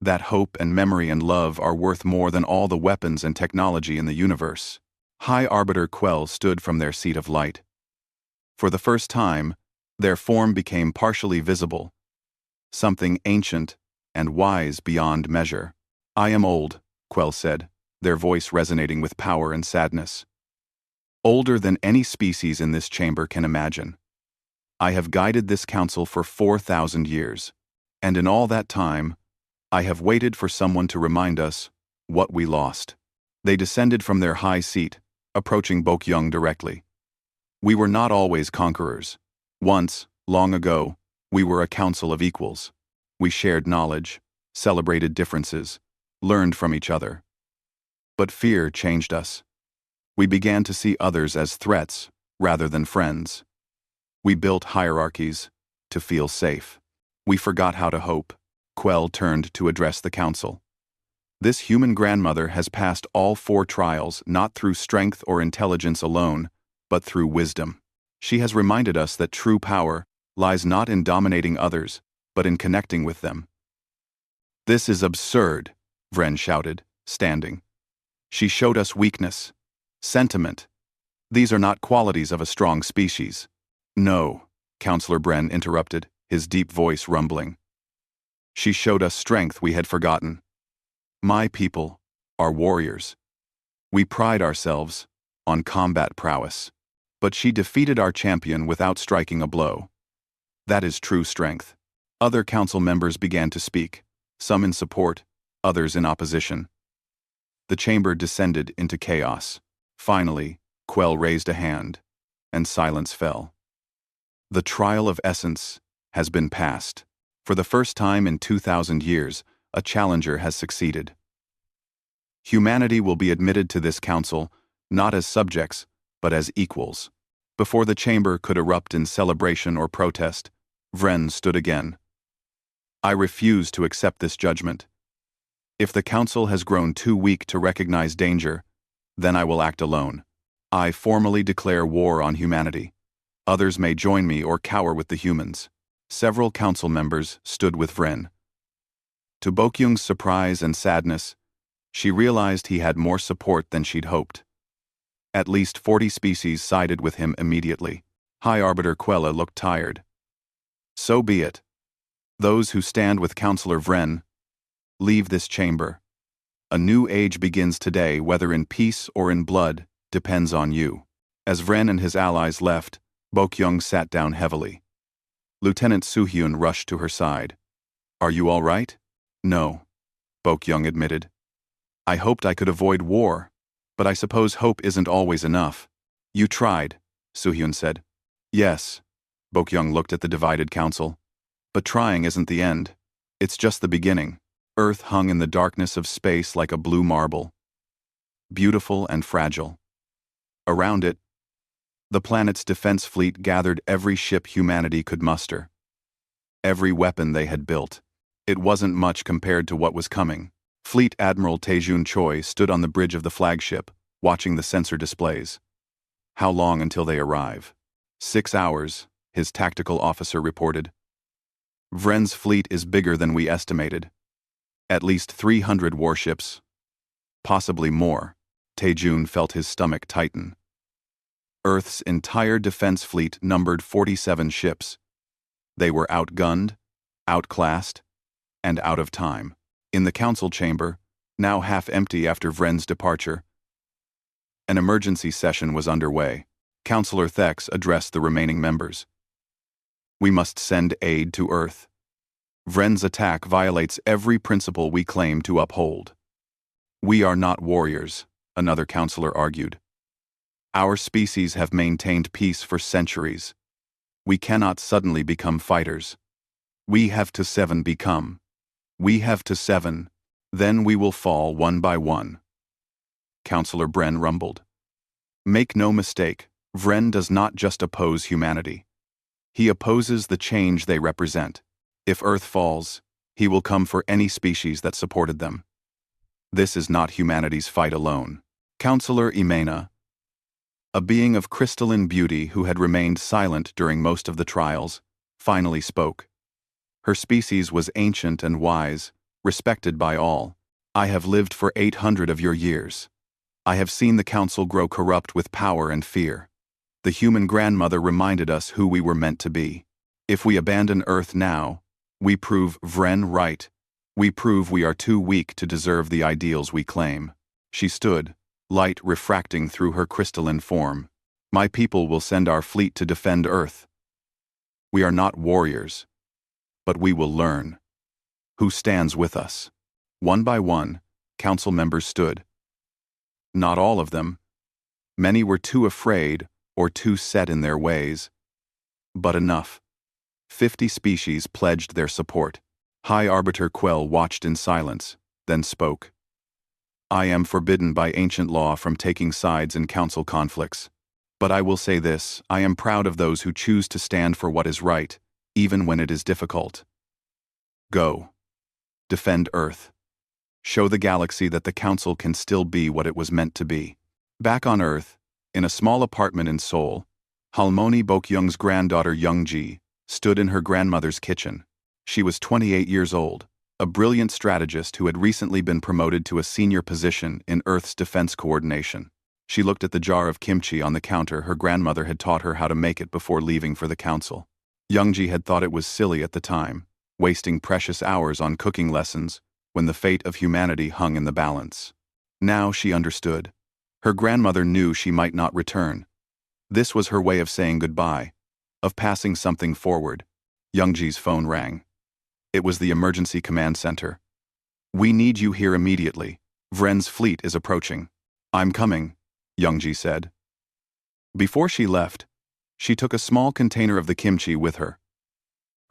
Speaker 1: That hope and memory and love are worth more than all the weapons and technology in the universe. High Arbiter Quell stood from their seat of light. For the first time, their form became partially visible, something ancient and wise beyond measure. I am old, Quell said, their voice resonating with power and sadness. Older than any species in this chamber can imagine. I have guided this council for 4,000 years, and in all that time, I have waited for someone to remind us what we lost. They descended from their high seat, approaching Bokyung directly. We were not always conquerors. Once, long ago, we were a council of equals. We shared knowledge, celebrated differences, learned from each other. But fear changed us. We began to see others as threats rather than friends. We built hierarchies to feel safe. We forgot how to hope. Quell turned to address the council. This human grandmother has passed all 4 trials not through strength or intelligence alone, but through wisdom. She has reminded us that true power lies not in dominating others, but in connecting with them. This is absurd, Vren shouted, standing. She showed us weakness, sentiment. These are not qualities of a strong species. No, Counselor Bren interrupted, his deep voice rumbling. She showed us strength we had forgotten. My people are warriors. We pride ourselves on combat prowess. But she defeated our champion without striking a blow. That is true strength. Other council members began to speak, some in support, others in opposition. The chamber descended into chaos. Finally, Quell raised a hand, and silence fell. The trial of essence has been passed. For the first time in 2,000 years, a challenger has succeeded. Humanity will be admitted to this council, not as subjects, but as equals. Before the chamber could erupt in celebration or protest, Vren stood again. I refuse to accept this judgment. If the council has grown too weak to recognize danger, then I will act alone. I formally declare war on humanity. Others may join me or cower with the humans. Several council members stood with Vren. To Bokyung's surprise and sadness, she realized he had more support than she'd hoped. At least 40 species sided with him immediately. High Arbiter Quella looked tired. So be it. Those who stand with Counselor Vren, leave this chamber. A new age begins today, whether in peace or in blood, depends on you. As Vren and his allies left, Bokyung sat down heavily. Lieutenant Suhyun rushed to her side. Are you all right? No, Bokyung admitted. I hoped I could avoid war, but I suppose hope isn't always enough. You tried, Suhyun said. Yes, Bokyung looked at the divided council. But trying isn't the end. It's just the beginning. Earth hung in the darkness of space like a blue marble. Beautiful and fragile. Around it, the planet's defense fleet gathered every ship humanity could muster. Every weapon they had built. It wasn't much compared to what was coming. Fleet Admiral Taejun Choi stood on the bridge of the flagship, watching the sensor displays. How long until they arrive? 6 hours, his tactical officer reported. Vren's fleet is bigger than we estimated. At least 300 warships. Possibly more. Taejun felt his stomach tighten. Earth's entire defense fleet numbered 47 ships. They were outgunned, outclassed, and out of time. In the council chamber, now half empty after Vren's departure, an emergency session was underway. Counselor Thex addressed the remaining members. We must send aid to Earth. Vren's attack violates every principle we claim to uphold. We are not warriors, another counselor argued. Our species have maintained peace for centuries. We cannot suddenly become fighters. We have to 7 become. We have to 7, then we will fall one by one. Counselor Bren rumbled. Make no mistake, Vren does not just oppose humanity. He opposes the change they represent. If Earth falls, he will come for any species that supported them. This is not humanity's fight alone. Counselor Imena, a being of crystalline beauty who had remained silent during most of the trials, finally spoke. Her species was ancient and wise, respected by all. I have lived for 800 of your years. I have seen the council grow corrupt with power and fear. The human grandmother reminded us who we were meant to be. If we abandon Earth now, we prove Vren right. We prove we are too weak to deserve the ideals we claim. She stood, light refracting through her crystalline form. My people will send our fleet to defend Earth. We are not warriors, but we will learn. Who stands with us? One by one, council members stood. Not all of them. Many were too afraid or too set in their ways. But enough. 50 species pledged their support. High Arbiter Quell watched in silence, then spoke. I am forbidden by ancient law from taking sides in council conflicts. But I will say this, I am proud of those who choose to stand for what is right, even when it is difficult. Go. Defend Earth. Show the galaxy that the Council can still be what it was meant to be. Back on Earth, in a small apartment in Seoul, Halmoni Bokyung's granddaughter Youngji stood in her grandmother's kitchen. She was 28 years old, a brilliant strategist who had recently been promoted to a senior position in Earth's defense coordination. She looked at the jar of kimchi on the counter. Her grandmother had taught her how to make it before leaving for the Council. Youngji had thought it was silly at the time, wasting precious hours on cooking lessons when the fate of humanity hung in the balance. Now she understood. Her grandmother knew she might not return. This was her way of saying goodbye, of passing something forward. Youngji's phone rang. It was the emergency command center. "We need you here immediately. Vren's fleet is approaching." "I'm coming," Youngji said. Before she left, she took a small container of the kimchi with her.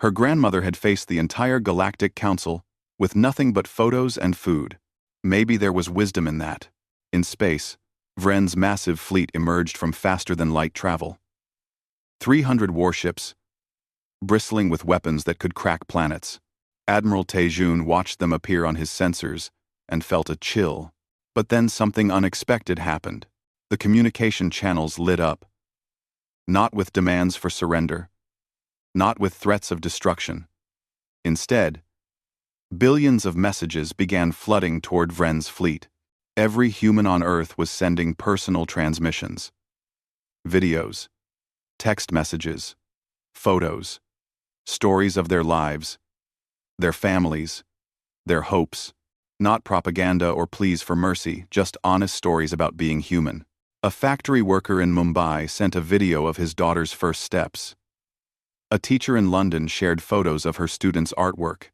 Speaker 1: Her grandmother had faced the entire Galactic Council with nothing but photos and food. Maybe there was wisdom in that. In space, Vren's massive fleet emerged from faster-than-light travel. 300 warships, bristling with weapons that could crack planets. Admiral Taejun watched them appear on his sensors and felt a chill. But then something unexpected happened. The communication channels lit up. Not with demands for surrender. Not with threats of destruction. Instead, billions of messages began flooding toward Vren's fleet. Every human on Earth was sending personal transmissions. Videos, text messages, photos, stories of their lives, their families, their hopes. Not propaganda or pleas for mercy, just honest stories about being human. A factory worker in Mumbai sent a video of his daughter's first steps. A teacher in London shared photos of her students' artwork.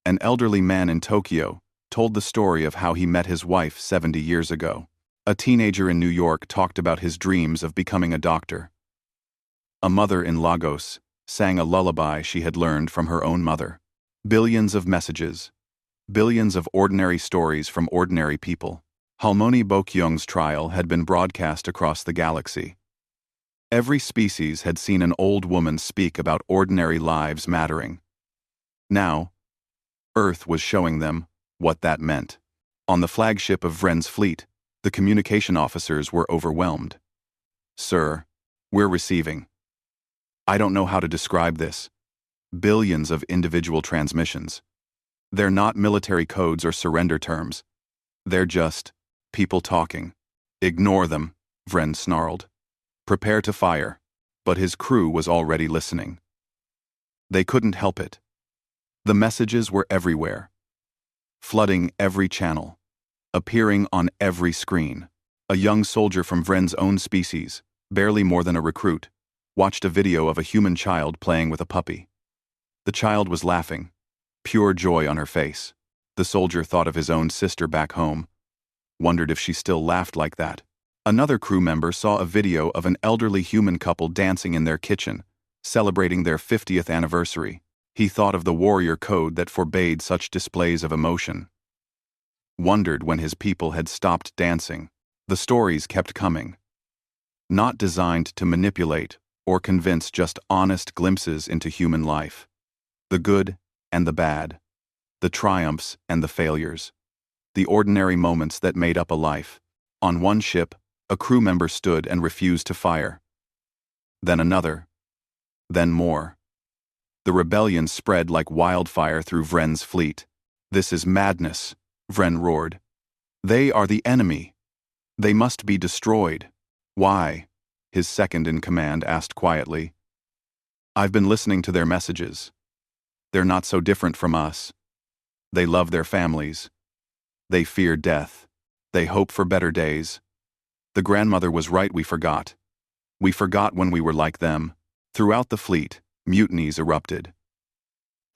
Speaker 1: An elderly man in Tokyo told the story of how he met his wife 70 years ago. A teenager in New York talked about his dreams of becoming a doctor. A mother in Lagos sang a lullaby she had learned from her own mother. Billions of messages. Billions of ordinary stories from ordinary people. Halmoni Bokyung's trial had been broadcast across the galaxy. Every species had seen an old woman speak about ordinary lives mattering. Now, Earth was showing them what that meant. On the flagship of Vren's fleet, the communication officers were overwhelmed. "Sir, we're receiving. I don't know how to describe this. Billions of individual transmissions. They're not military codes or surrender terms. They're just people talking." "Ignore them," Vren snarled. "Prepare to fire." But his crew was already listening. They couldn't help it. The messages were everywhere, flooding every channel, appearing on every screen. A young soldier from Vren's own species, barely more than a recruit, watched a video of a human child playing with a puppy. The child was laughing, pure joy on her face. The soldier thought of his own sister back home, wondered if she still laughed like that. Another crew member saw a video of an elderly human couple dancing in their kitchen, celebrating their 50th anniversary. He thought of the warrior code that forbade such displays of emotion. Wondered when his people had stopped dancing. The stories kept coming. Not designed to manipulate or convince, just honest glimpses into human life. The good and the bad. The triumphs and the failures. The ordinary moments that made up a life. On one ship, a crew member stood and refused to fire. Then another. Then more. The rebellion spread like wildfire through Vren's fleet. "This is madness," Vren roared. "They are the enemy. They must be destroyed." "Why?" his second-in-command asked quietly. "I've been listening to their messages. They're not so different from us. They love their families. They fear death. They hope for better days. The grandmother was right, we forgot. We forgot when we were like them." Throughout the fleet, mutinies erupted.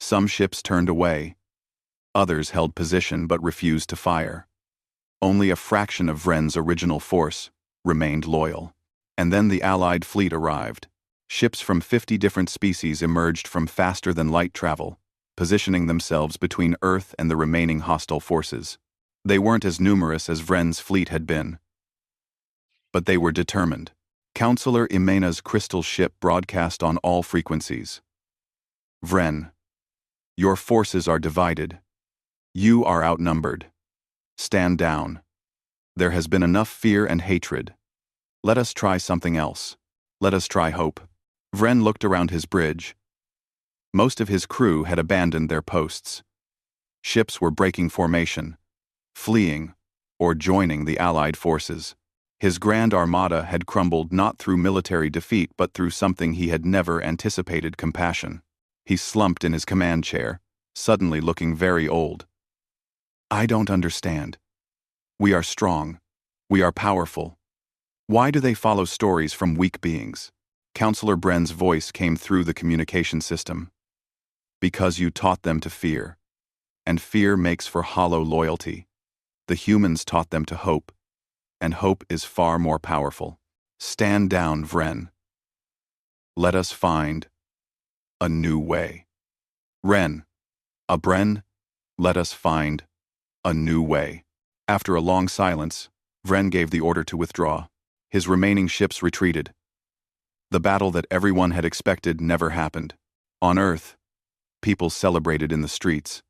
Speaker 1: Some ships turned away. Others held position but refused to fire. Only a fraction of Vren's original force remained loyal. And then the Allied fleet arrived. Ships from 50 different species emerged from faster-than-light travel, positioning themselves between Earth and the remaining hostile forces. They weren't as numerous as Vren's fleet had been, but they were determined. Counselor Imena's crystal ship broadcast on all frequencies. "Vren, your forces are divided. You are outnumbered. Stand down. There has been enough fear and hatred. Let us try something else. Let us try hope. Vren looked around his bridge. Most of his crew had abandoned their posts. Ships were breaking formation, fleeing, or joining the Allied forces. His Grand Armada had crumbled not through military defeat but through something he had never anticipated: compassion. He slumped in his command chair, suddenly looking very old. I don't understand. We are strong. We are powerful. Why do they follow stories from weak beings? Counselor Bren's voice came through the communication system. Because you taught them to fear. And fear makes for hollow loyalty. The humans taught them to hope. And hope is far more powerful. Stand down, Vren. Let us find a new way. Ren. A Bren. Let us find a new way. After a long silence, Vren gave the order to withdraw. His remaining ships retreated. The battle that everyone had expected never happened. On Earth, people celebrated in the streets.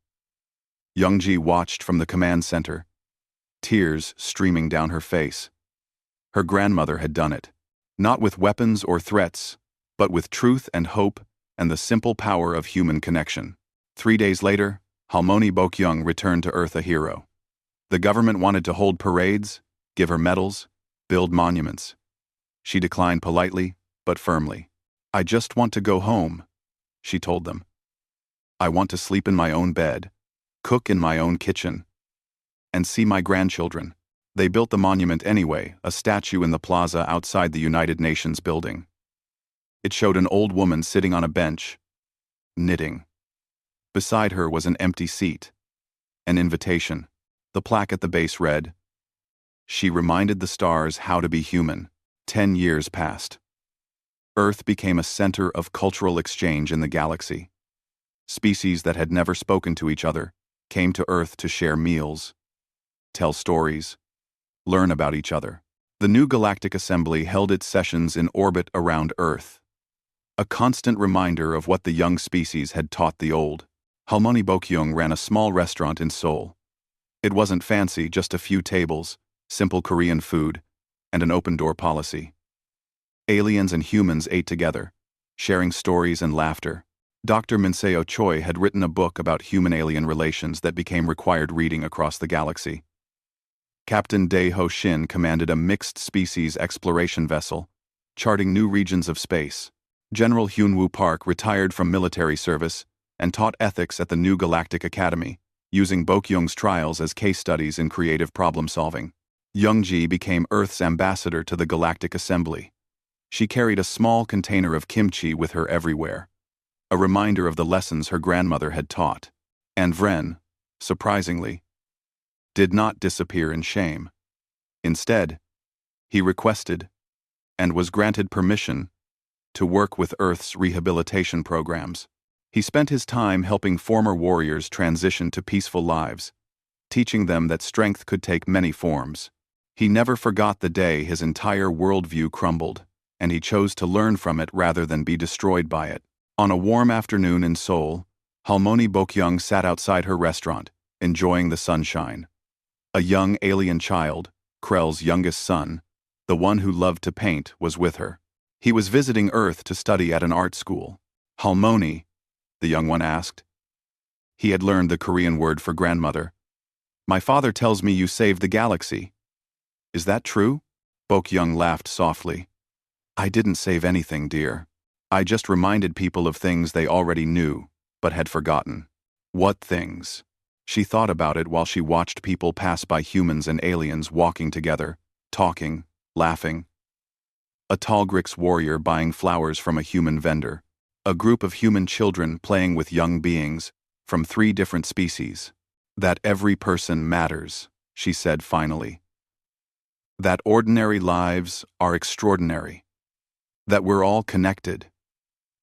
Speaker 1: Youngji watched from the command center, tears streaming down her face. Her grandmother had done it, not with weapons or threats, but with truth and hope and the simple power of human connection. 3 days later, Halmoni Bokyung returned to Earth a hero. The government wanted to hold parades, give her medals, build monuments. She declined politely, but firmly. I just want to go home, she told them. I want to sleep in my own bed, cook in my own kitchen, and see my grandchildren. They built the monument anyway, a statue in the plaza outside the United Nations building. It showed an old woman sitting on a bench, knitting. Beside her was an empty seat, an invitation. The plaque at the base read, She reminded the stars how to be human. 10 years passed. Earth became a center of cultural exchange in the galaxy. Species that had never spoken to each other came to Earth to share meals, tell stories, learn about each other. The new Galactic Assembly held its sessions in orbit around Earth, a constant reminder of what the young species had taught the old. Halmoni Bokyung ran a small restaurant in Seoul. It wasn't fancy, just a few tables, simple Korean food, and an open-door policy. Aliens and humans ate together, sharing stories and laughter. Dr. Minseo Choi had written a book about human-alien relations that became required reading across the galaxy. Captain Dae Ho Shin commanded a mixed-species exploration vessel, charting new regions of space. General Hyunwoo Park retired from military service and taught ethics at the new Galactic Academy, using Bokyung's trials as case studies in creative problem-solving. Youngji became Earth's ambassador to the Galactic Assembly. She carried a small container of kimchi with her everywhere, a reminder of the lessons her grandmother had taught. And Vren, surprisingly, did not disappear in shame. Instead, he requested, and was granted permission, to work with Earth's rehabilitation programs. He spent his time helping former warriors transition to peaceful lives, teaching them that strength could take many forms. He never forgot the day his entire worldview crumbled, and he chose to learn from it rather than be destroyed by it. On a warm afternoon in Seoul, Halmoni Bokyung sat outside her restaurant, enjoying the sunshine. A young alien child, Krell's youngest son, the one who loved to paint, was with her. He was visiting Earth to study at an art school. Halmoni, the young one asked. He had learned the Korean word for grandmother. My father tells me you saved the galaxy. Is that true? Bokyung laughed softly. I didn't save anything, dear. I just reminded people of things they already knew, but had forgotten. What things? She thought about it while she watched people pass by, humans and aliens walking together, talking, laughing. A tall Grix warrior buying flowers from a human vendor. A group of human children playing with young beings from 3 different species. That every person matters, she said finally. That ordinary lives are extraordinary. That we're all connected.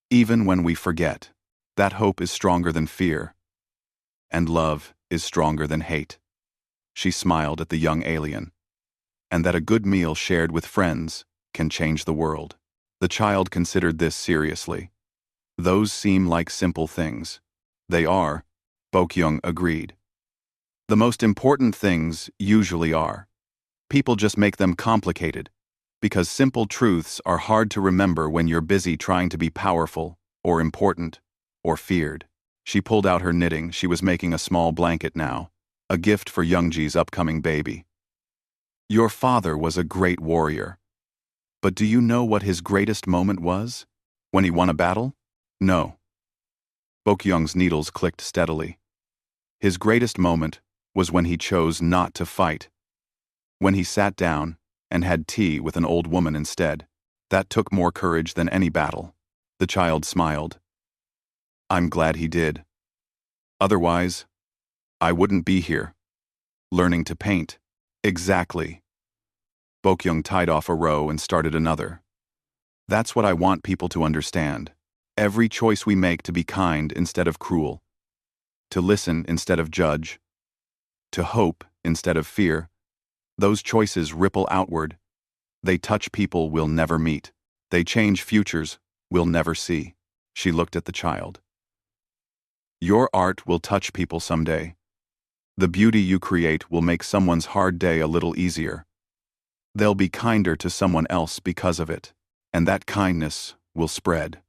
Speaker 1: Even when we forget, that hope is stronger than fear. And love is stronger than hate. She smiled at the young alien. And that a good meal shared with friends can change the world. The child considered this seriously. Those seem like simple things. They are, Bokyung agreed. The most important things usually are. People just make them complicated, because simple truths are hard to remember when you're busy trying to be powerful, or important, or feared. She pulled out her knitting. She was making a small blanket now, a gift for Youngji's upcoming baby. Your father was a great warrior. But do you know what his greatest moment was? When he won a battle? No. Bokyung's needles clicked steadily. His greatest moment was when he chose not to fight. When he sat down and had tea with an old woman instead. That took more courage than any battle. The child smiled. I'm glad he did. Otherwise, I wouldn't be here. Learning to paint. Exactly. Bokyung tied off a row and started another. That's what I want people to understand. Every choice we make to be kind instead of cruel, to listen instead of judge, to hope instead of fear, those choices ripple outward. They touch people we'll never meet. They change futures we'll never see. She looked at the child. Your art will touch people someday. The beauty you create will make someone's hard day a little easier. They'll be kinder to someone else because of it, and that kindness will spread.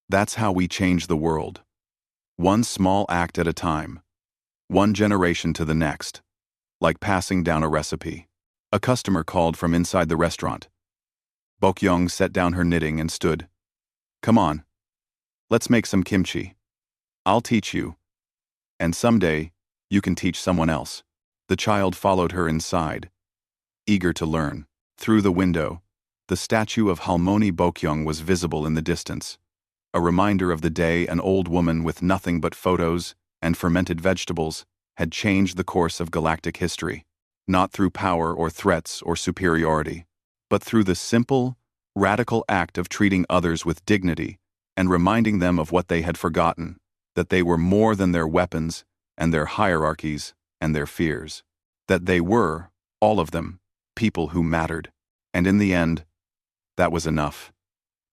Speaker 1: That's how we change the world. One small act at a time. One generation to the next. Like passing down a recipe. A customer called from inside the restaurant. Bokyung set down her knitting and stood. Come on. Let's make some kimchi. I'll teach you. And someday, you can teach someone else. The child followed her inside, eager to learn. Through the window, the statue of Halmoni Bokyung was visible in the distance. A reminder of the day an old woman with nothing but photos and fermented vegetables had changed the course of galactic history, not through power or threats or superiority, but through the simple, radical act of treating others with dignity and reminding them of what they had forgotten, that they were more than their weapons and their hierarchies and their fears, that they were, all of them, people who mattered. And in the end, that was enough.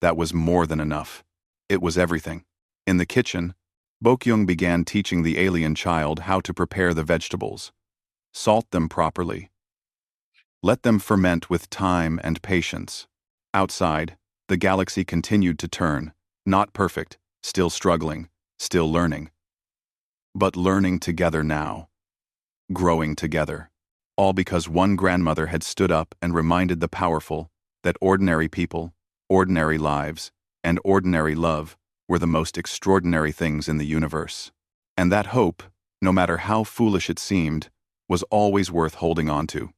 Speaker 1: That was more than enough. It was everything. In the kitchen, Bokyung began teaching the alien child how to prepare the vegetables. Salt them properly. Let them ferment with time and patience. Outside, the galaxy continued to turn, not perfect, still struggling, still learning. But learning together now. Growing together. All because one grandmother had stood up and reminded the powerful that ordinary people, ordinary lives, and ordinary love were the most extraordinary things in the universe. And that hope, no matter how foolish it seemed, was always worth holding on to.